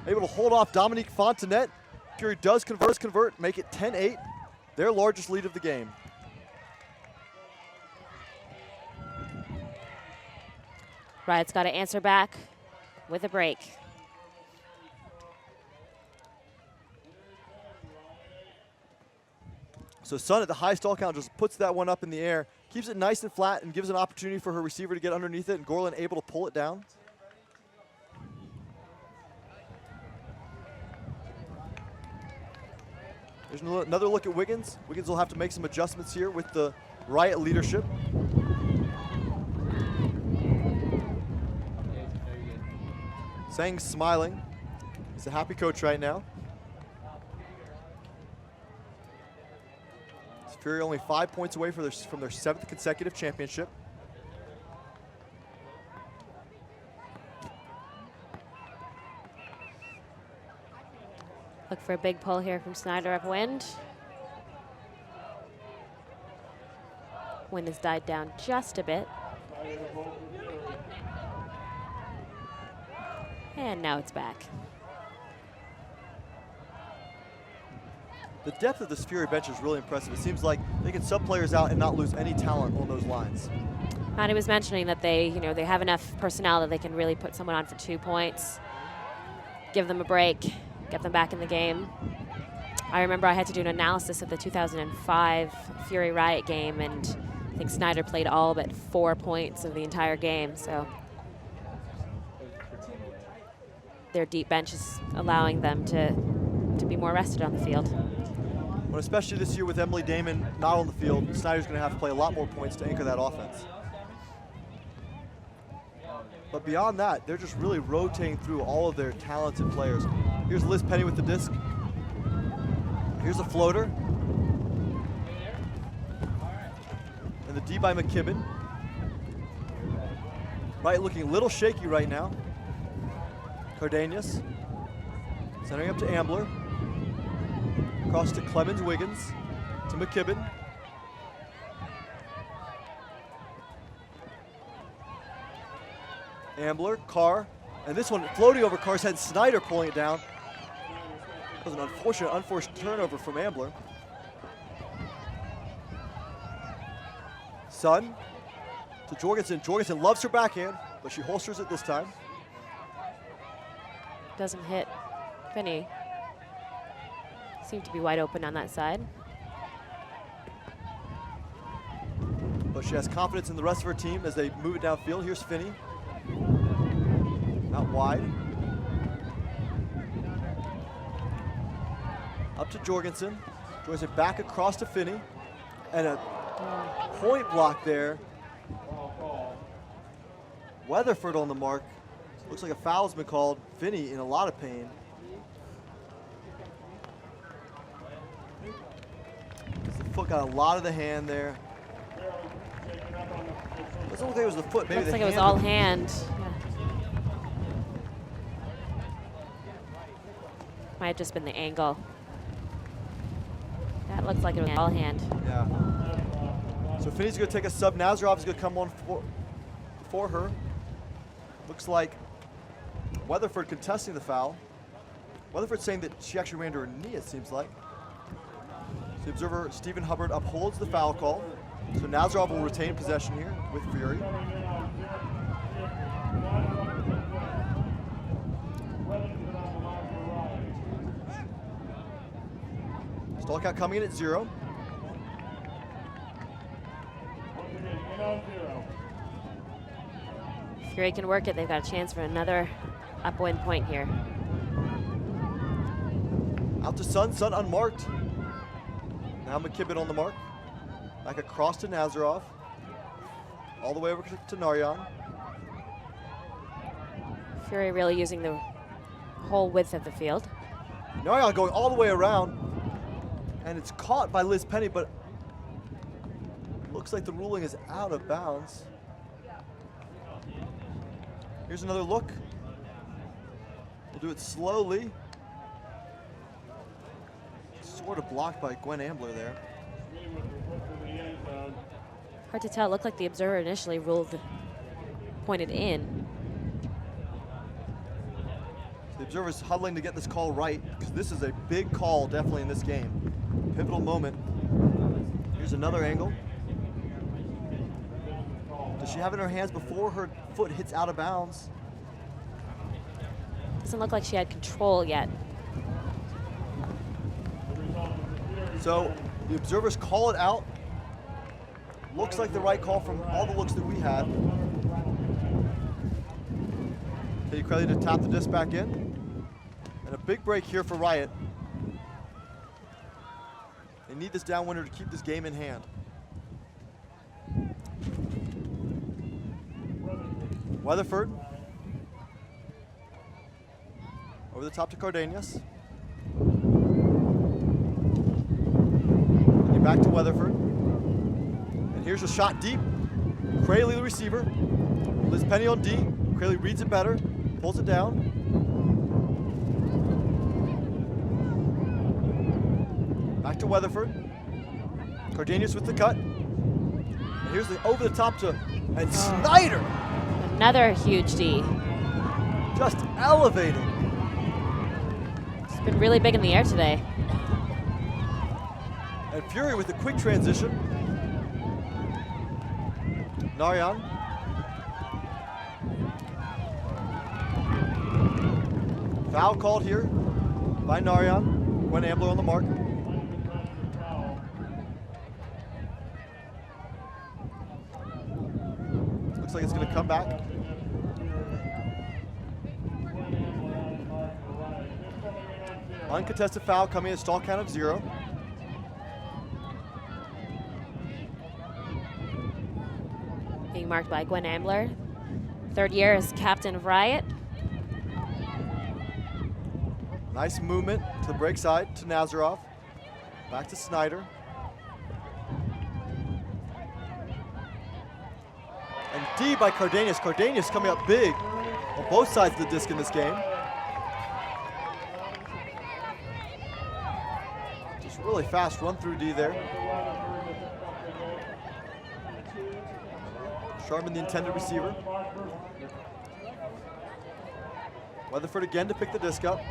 Able to hold off Dominique Fontanet. Fury does convert, make it 10-8. Their largest lead of the game. Riot's got to answer back with a break. So Sun at the high stall count just puts that one up in the air, keeps it nice and flat, and gives an opportunity for her receiver to get underneath it, and Gorlin able to pull it down. There's another look at Wiggins. Wiggins will have to make some adjustments here with the Riot leadership. Sang smiling. He's a happy coach right now. Fury only 5 points away from their 7th consecutive championship. Look for a big pull here from Snyder upwind. Wind has died down just a bit. And now it's back. The depth of this Fury bench is really impressive. It seems like they can sub players out and not lose any talent on those lines. Connie was mentioning that they have enough personnel that they can really put someone on for 2 points, give them a break, get them back in the game. I remember I had to do an analysis of the 2005 Fury Riot game, and I think Snyder played all but 4 points of the entire game. So their deep bench is allowing them to be more rested on the field. But especially this year with Emily Damon not on the field, Snyder's going to have to play a lot more points to anchor that offense. But beyond that, they're just really rotating through all of their talented players. Here's Liz Penny with the disc. Here's a floater. And the D by McKibben. Right looking a little shaky right now. Cardenas. Centering up to Ambler. Across to Clemens Wiggins. To McKibben. Ambler, Carr, and this one floating over Carr's head, Snyder pulling it down. That was an unfortunate, unforced turnover from Ambler. Sun to Jorgensen. Jorgensen loves her backhand, but she holsters it this time. Doesn't hit Finney. Seemed to be wide open on that side. but she has confidence in the rest of her team as they move it downfield. Here's Finney. Out wide. Up to Jorgensen. Jorgensen back across to Finney. And a point block there. Weatherford on the mark. Looks like a foul's been called. Finney in a lot of pain. The foot got a lot of the hand there. Doesn't look like it was the foot. Maybe Looks the like it was hand. all hand. Yeah. Might have just been the angle. That looks like it was all hand. Yeah. So Finney's going to take a sub. Nazarov is going to come on for her. Looks like Weatherford contesting the foul. Weatherford saying that she actually ran to her knee, it seems like. The observer, Stephen Hubbard, upholds the foul call. So Nazarov will retain possession here with Fury. Stall count coming in at 0. Fury can work it. They've got a chance for another upwind point here. Out to Sun, Sun unmarked. Now McKibben on the mark. Back across to Nazarov. All the way over to Naryan. Fury really using the whole width of the field. Naryan going all the way around. And it's caught by Liz Penny, but looks like the ruling is out of bounds. Here's another look. We'll do it slowly. Sort of blocked by Gwen Ambler there. Hard to tell. It looked like the observer initially pointed in. The observer's huddling to get this call right, because this is a big call definitely in this game. Pivotal moment. Here's another angle. Does she have it in her hands before her foot hits out of bounds? Doesn't look like she had control yet. So the observers call it out. Looks like the right call from all the looks that we had. Katie Crelly to tap the disc back in. And a big break here for Riot. They need this downwinder to keep this game in hand. Weatherford. Over the top to Cardenas. And back to Weatherford. And here's a shot deep. Crayley the receiver. Liz Penny on D. Crayley reads it better. Pulls it down. Back to Weatherford. Cardenas with the cut. And here's the over the top to, and Snyder. Another huge D. Just elevating. It's been really big in the air today. And Fury with a quick transition. Naryan. Foul called here by Naryan. Gwen Ambler on the mark. Looks like it's going to come back. Uncontested foul coming in, stall count of 0. Being marked by Gwen Ambler. Third year as captain of Riot. Nice movement to the break side to Nazarov. Back to Snyder. And D by Cardenas. Cardenas coming up big on both sides of the disc in this game. Just really fast run through D there. Sharman the intended receiver. Weatherford again to pick the disc up.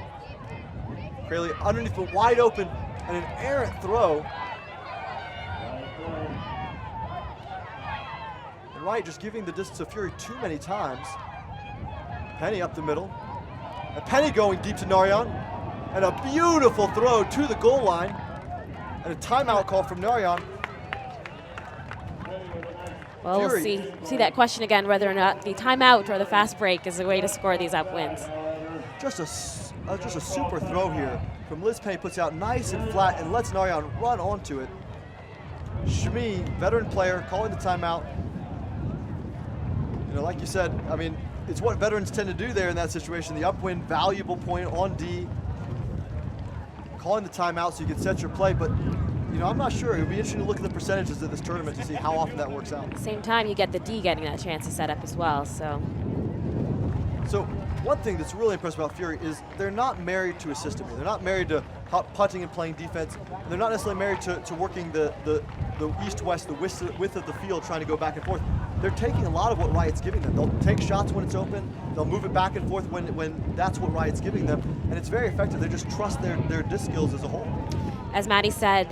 Crayley underneath but wide open and an errant throw. And Riot just giving the disc to Fury too many times. Penny up the middle. And Penny going deep to Naryan. And a beautiful throw to the goal line. And a timeout call from Naryan. Well, we'll see that question again, whether or not the timeout or the fast break is a way to score these upwinds. Just a super throw here from Liz Payne, puts it out nice and flat and lets Narayan run onto it. Shmi, veteran player, calling the timeout. You know, like you said, I mean, it's what veterans tend to do there in that situation. The upwind, valuable point on D. Calling the timeout so you can set your play, but you know, I'm not sure. It would be interesting to look at the percentages of this tournament to see how often that works out. At the same time, you get the D getting that chance to set up as well, so. So one thing that's really impressive about Fury is they're not married to a system. They're not married to putting and playing defense. They're not necessarily married to working the east-west, the width of the field, trying to go back and forth. They're taking a lot of what Riot's giving them. They'll take shots when it's open. They'll move it back and forth when that's what Riot's giving them. And it's very effective. They just trust their disc skills as a whole. As Maddie said,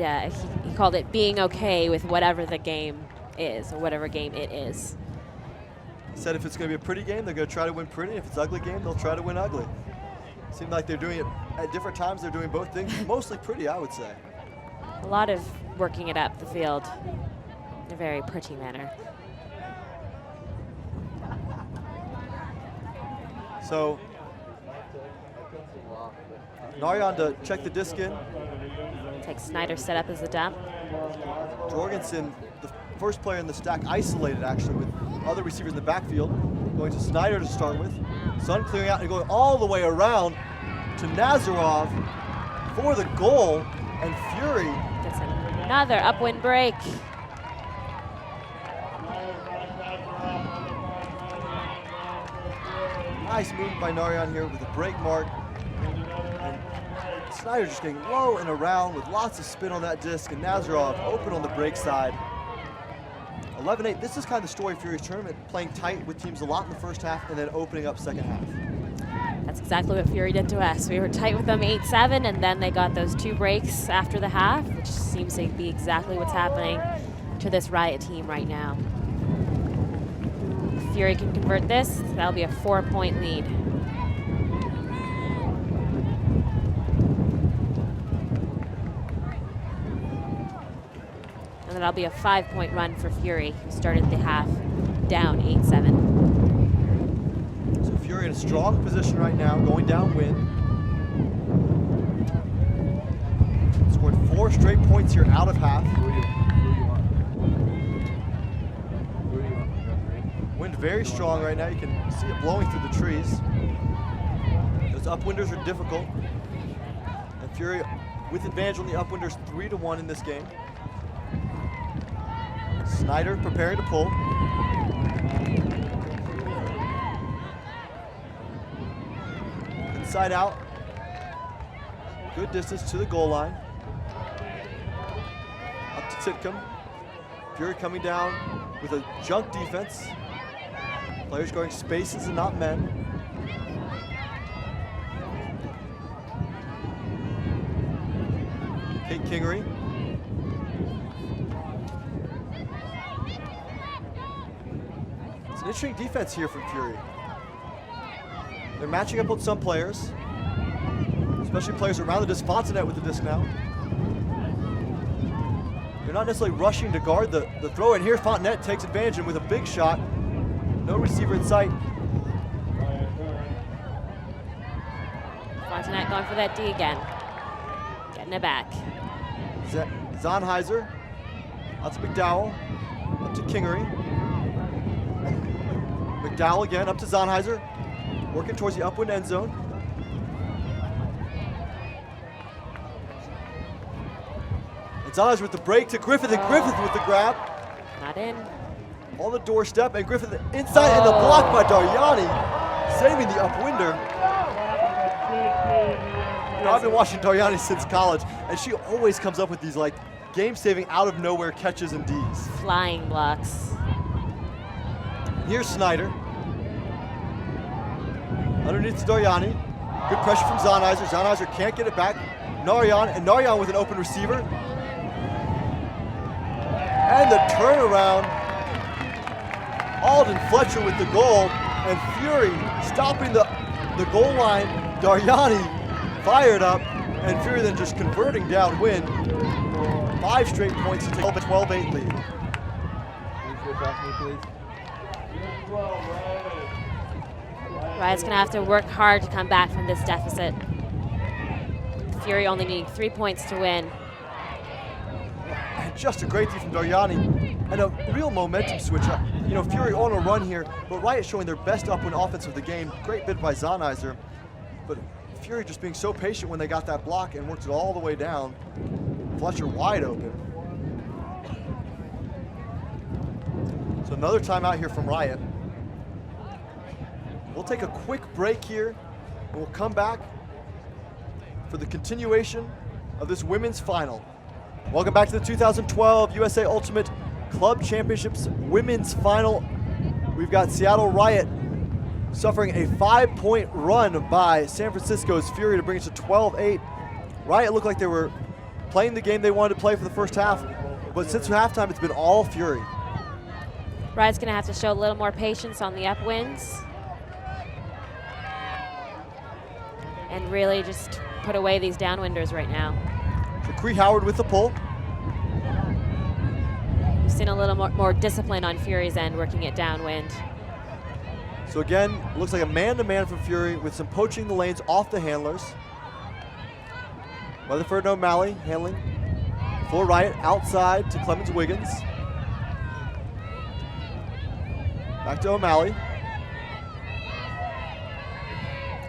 he called it being okay with whatever the game is, or whatever game it is. He said if it's going to be a pretty game, they're going to try to win pretty. If it's an ugly game, they'll try to win ugly. Seems like they're doing it at different times. They're doing both things. Mostly pretty, I would say. A lot of working it up the field in a very pretty manner. So, Narayan to check the disc in. Takes Snyder's set up as the dump. Jorgensen, the first player in the stack, isolated actually with other receivers in the backfield. Going to Snyder to start with. Sun clearing out and going all the way around to Nazarov for the goal, and Fury gets another upwind break. Nice move by Narayan here with a break mark. And Snyder just getting low and around with lots of spin on that disc, and Nazarov open on the break side. 11-8, this is kind of the story of Fury's tournament, playing tight with teams a lot in the first half and then opening up second half. That's exactly what Fury did to us. We were tight with them 8-7, and then they got those 2 breaks after the half, which seems to be exactly what's happening to this Riot team right now. If Fury can convert this, that'll be a 4-point lead. And that'll be a 5-point run for Fury, who started the half down 8-7. So Fury in a strong position right now, going downwind. Scored 4 straight points here out of half. Wind very strong right now. You can see it blowing through the trees. Those upwinders are difficult. And Fury with advantage on the upwinders 3-1 in this game. Snyder preparing to pull. Inside out. Good distance to the goal line. Up to Titcomb. Fury coming down with a junk defense. Players going spaces and not men. Kate Kingery. It's an interesting defense here from Fury. They're matching up with some players, especially players around the disc. Fontanet with the disc now. They're not necessarily rushing to guard the throw, and here Fontanet takes advantage and with a big shot. No receiver in sight. Fontanet going for that D again. Getting it back. Zonheiser. Out to McDowell. Up to Kingery. McDowell again, up to Zonheiser. Working towards the upwind end zone. And Zonheiser with the break to Griffith, and Griffith with the grab. Not in. On the doorstep, and Griffith inside, and the block by Daryani, saving the upwinder. You know, I've been watching Daryani since college, and she always comes up with these like game-saving, out-of-nowhere catches and Ds. Flying blocks. Here's Snyder. Underneath to Daryani. Good pressure from Zonheiser. Zonheiser can't get it back. Narayan, and Narayan with an open receiver. And the turnaround. Alden Fletcher with the goal, and Fury stopping the goal line. Daryani fired up, and Fury then just converting downwind. 5 straight points to take a 12-8 lead. please. Riot's going to have to work hard to come back from this deficit. Fury only needing 3 points to win. And just a great D from Daryani and a real momentum switch up. You know, Fury on a run here, but Riot showing their best upwind offense of the game. Great bid by Zonizer, but Fury just being so patient when they got that block and worked it all the way down. Fletcher wide open. So another timeout here from Riot. We'll take a quick break here, and we'll come back for the continuation of this women's final. Welcome back to the 2012 USA Ultimate Club Championships Women's Final. We've got Seattle Riot suffering a 5-point run by San Francisco's Fury to bring it to 12-8. Riot looked like they were playing the game they wanted to play for the first half, but since halftime it's been all Fury. Riot's going to have to show a little more patience on the upwinds and really just put away these downwinders right now. So Cree Howard with the pull. We've seen a little more discipline on Fury's end, working it downwind. So again, looks like a man-to-man from Fury with some poaching the lanes off the handlers. Weatherford and O'Malley handling for Riot, outside to Clemens Wiggins. Back to O'Malley.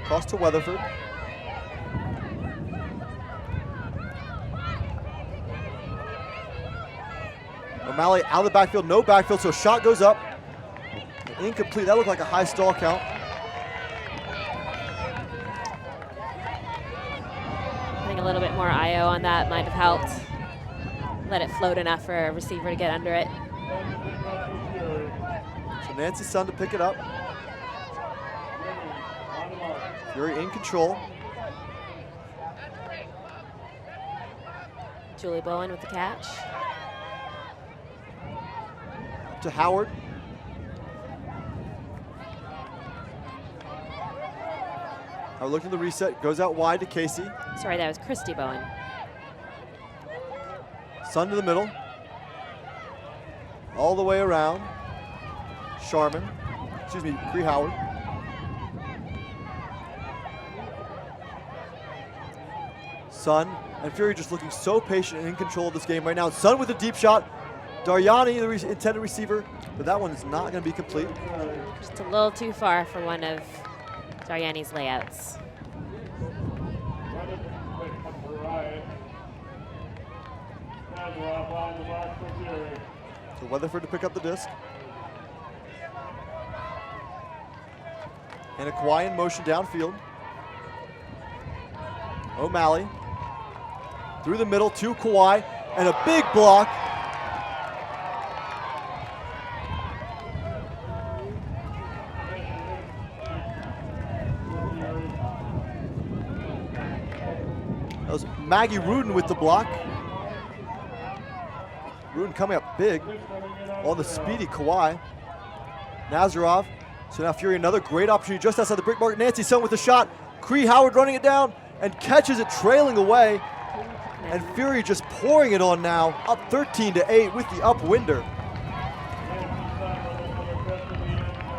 Across to Weatherford. O'Malley out of the backfield, no backfield, so shot goes up. Incomplete, that looked like a high stall count. I think a little bit more IO on that might have helped. Let it float enough for a receiver to get under it. So Nancy Sun to pick it up. Fury in control. Julie Bowen with the catch. Up to Howard. Howard looking at the reset, goes out wide to Casey. Sorry, that was Christy Bowen. Sun to the middle. All the way around. Sharman, excuse me, Cree Howard. Sun and Fury just looking so patient and in control of this game right now. Sun with a deep shot. Daryani, the intended receiver, but that one is not going to be complete. Just a little too far for one of Daryani's layouts. So Weatherford to pick up the disc. And a Kawhi in motion downfield. O'Malley through the middle to Kawhi, and a big block. That was Maggie Rudin with the block. Rudin coming up big on the speedy Kawhi. Nazarov. So now Fury another great opportunity just outside the brick mark. Nancy Sun with the shot. Cree Howard running it down and catches it trailing away. And Fury just pouring it on now, up 13-8 with the upwinder.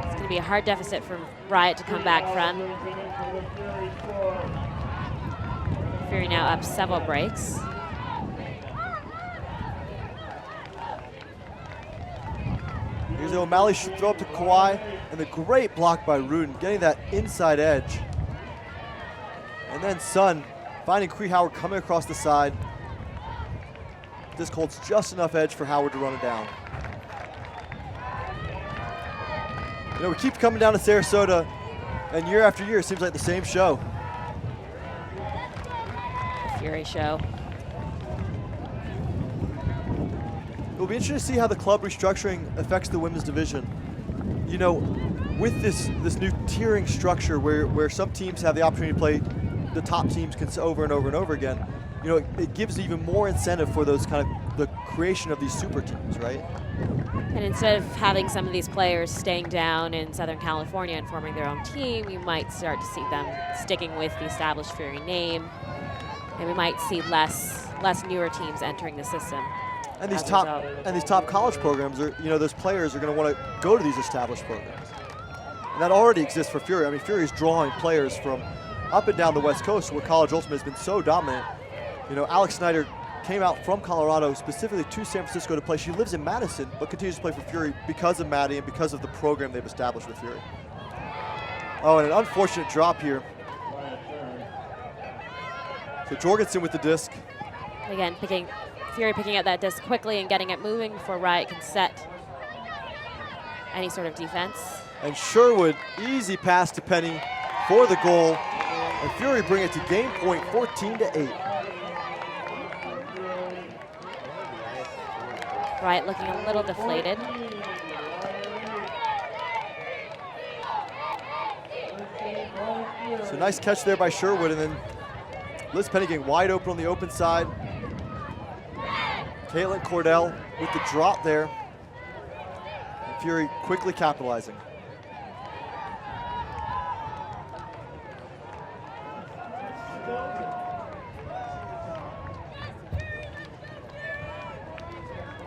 It's going to be a hard deficit for Riot to come back from. Fury now up several breaks. Here's the O'Malley should throw up to Kawhi, and the great block by Rudin, getting that inside edge. And then Sun finding Cree Howard coming across the side. This holds just enough edge for Howard to run it down. You know, we keep coming down to Sarasota, and year after year, it seems like the same show. The Fury show. It'll be interesting to see how the club restructuring affects the women's division. You know, with this new tiering structure where some teams have the opportunity to play the top teams over and over and over again, you know, it gives even more incentive for those kind of the creation of these super teams, right? And instead of having some of these players staying down in Southern California and forming their own team, you might start to see them sticking with the established Fury name, and we might see less newer teams entering the system. And these as a top result. and these top college programs are, those players are going to want to go to these established programs. And that already exists for Fury. I mean, Fury is drawing players from up and down the West Coast where college ultimate has been so dominant. Alex Snyder came out from Colorado specifically to San Francisco to play. She lives in Madison, but continues to play for Fury because of Maddie and because of the program they've established with Fury. Oh, and an unfortunate drop here. So Jorgensen with the disc. Again, Fury picking up that disc quickly and getting it moving before Riot can set any sort of defense. And Sherwood, easy pass to Penny for the goal. And Fury bring it to game point, 14-8. Riot looking a little deflated. So nice catch there by Sherwood, and then Liz Penny getting wide open on the open side. Caitlin Cordell with the drop there. And Fury quickly capitalizing.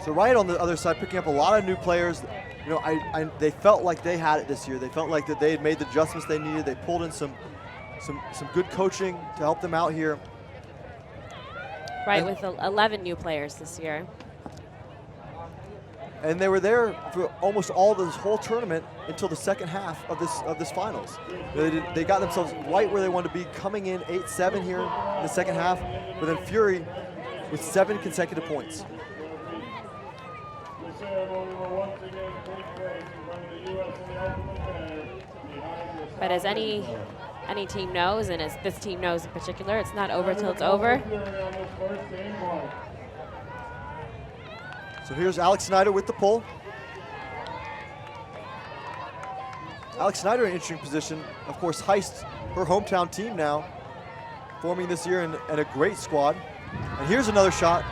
So Riot on the other side picking up a lot of new players. They felt like they had it this year. They felt like that they had made the adjustments they needed. They pulled in some good coaching to help them out here. Right, with 11 new players this year. And they were there for almost all this whole tournament until the second half of this finals. They got themselves right where they wanted to be, coming in 8-7 here in the second half, but then Fury with 7 consecutive points. But as any team knows, and as this team knows in particular, it's not over till it's over. So here's Alex Snyder with the pull. Alex Snyder in an interesting position. Of course, Heist, her hometown team now, forming this year and a great squad. And here's another shot.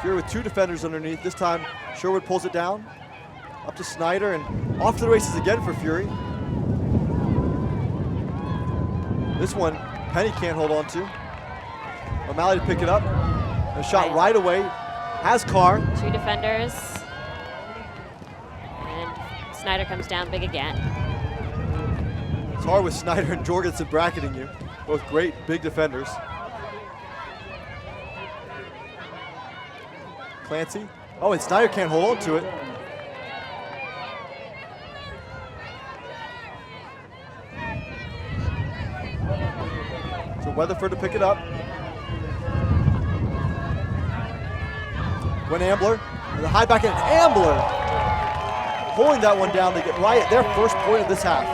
Fury with 2 defenders underneath. This time, Sherwood pulls it down. Up to Snyder and off to the races again for Fury. This one, Penny can't hold on to. O'Malley to pick it up. A shot right away. Has Carr. 2 defenders. And Snyder comes down big again. It's hard with Snyder and Jorgensen bracketing you. Both great big defenders. Clancy. Oh, and Snyder can't hold on to it. So Weatherford to pick it up. Gwen Ambler, and the high back end, Ambler pulling that one down. They get Riot their first point of this half.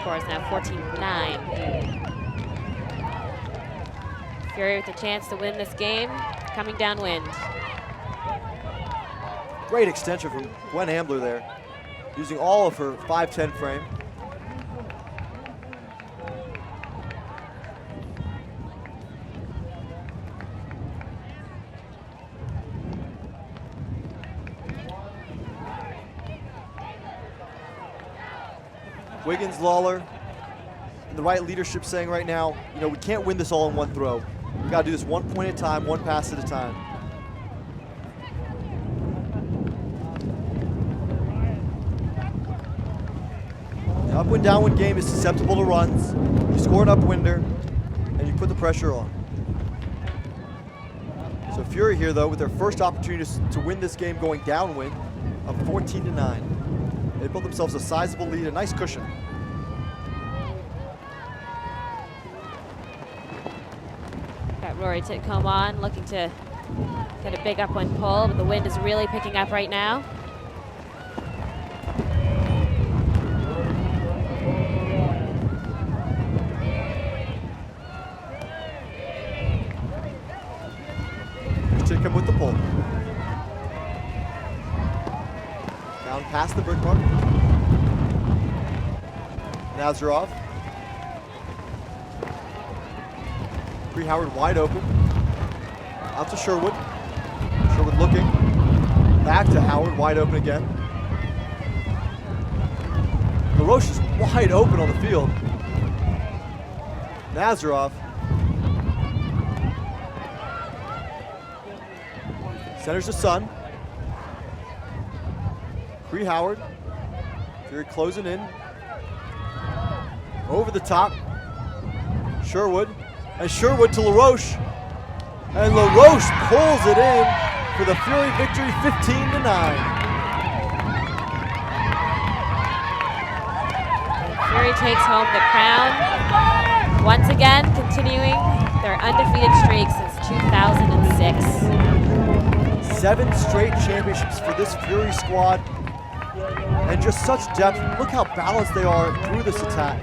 Score is now 14-9. Fury with a chance to win this game, coming downwind. Great extension from Gwen Ambler there, using all of her 5'10" frame. Wiggins, Lawler, and the Riot leadership saying right now, we can't win this all in one throw. We got to do this 1 point at a time, 1 pass at a time. The upwind downwind game is susceptible to runs. You score an upwinder, and you put the pressure on. So Fury here, though, with their first opportunity to win this game going downwind, up 14-9. They built themselves a sizable lead, a nice cushion. Got Rory Titcombe on, looking to get a big upwind pull, but the wind is really picking up right now. Titcombe with the pull. Down past the brick mark. Nazarov. Bree Howard wide open. Out to Sherwood. Sherwood looking. Back to Howard, wide open again. LaRoche is wide open on the field. Nazarov Centers to Sun. Cree Howard. Fury closing in. Over the top. Sherwood. And Sherwood to LaRoche. And LaRoche pulls it in for the Fury victory, 15-9. Fury takes home the crown. Once again, continuing their undefeated streak since 2006. 7 straight championships for this Fury squad. And just such depth. Look how balanced they are through this attack.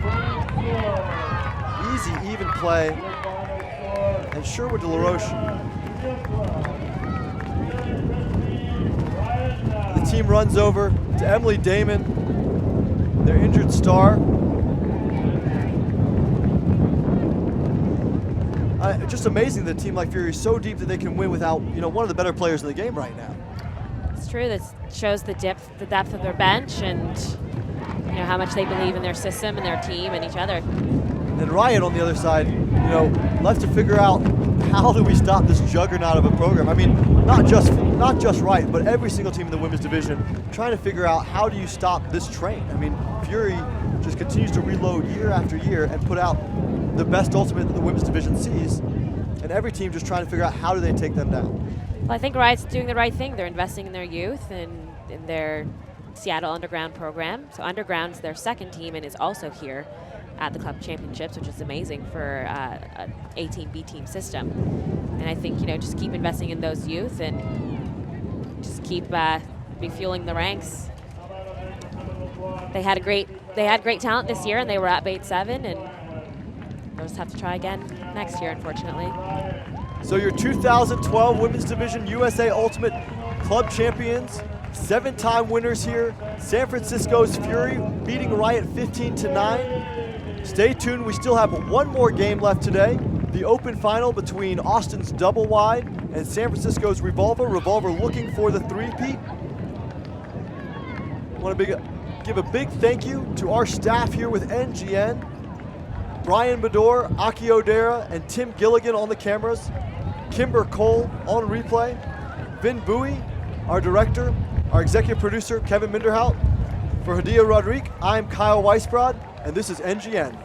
Easy, even play. And Sherwood to LaRoche. The team runs over to Emily Damon, their injured star. Just amazing that a team like Fury is so deep that they can win without, one of the better players in the game right now. It's true. That shows the depth of their bench and how much they believe in their system and their team and each other. And Riot on the other side, left to figure out how do we stop this juggernaut of a program. I mean, not just Riot, but every single team in the women's division trying to figure out how do you stop this train. I mean, Fury just continues to reload year after year and put out the best ultimate that the women's division sees, and every team just trying to figure out how do they take them down. Well, I think Riot's doing the right thing. They're investing in their youth and in their Seattle Underground program. So Underground's their second team and is also here at the club championships, which is amazing for a A-team, B-team system. And I think, just keep investing in those youth and just keep refueling the ranks. They had great talent this year, and they were at Bait 7, and they'll just have to try again next year, unfortunately. So your 2012 Women's Division USA Ultimate Club Champions, 7-time winners here, San Francisco's Fury beating Riot 15-9. Stay tuned, we still have one more game left today. The open final between Austin's Double Wide and San Francisco's Revolver. Revolver looking for the three-peat. I want to give a big thank you to our staff here with NGN. Brian Bador, Aki Odera, and Tim Gilligan on the cameras. Kimber Cole on replay. Vin Bowie, our director. Our executive producer, Kevin Minderhout. For Hadia Rodrigue, I'm Kyle Weisbrod, and this is NGN.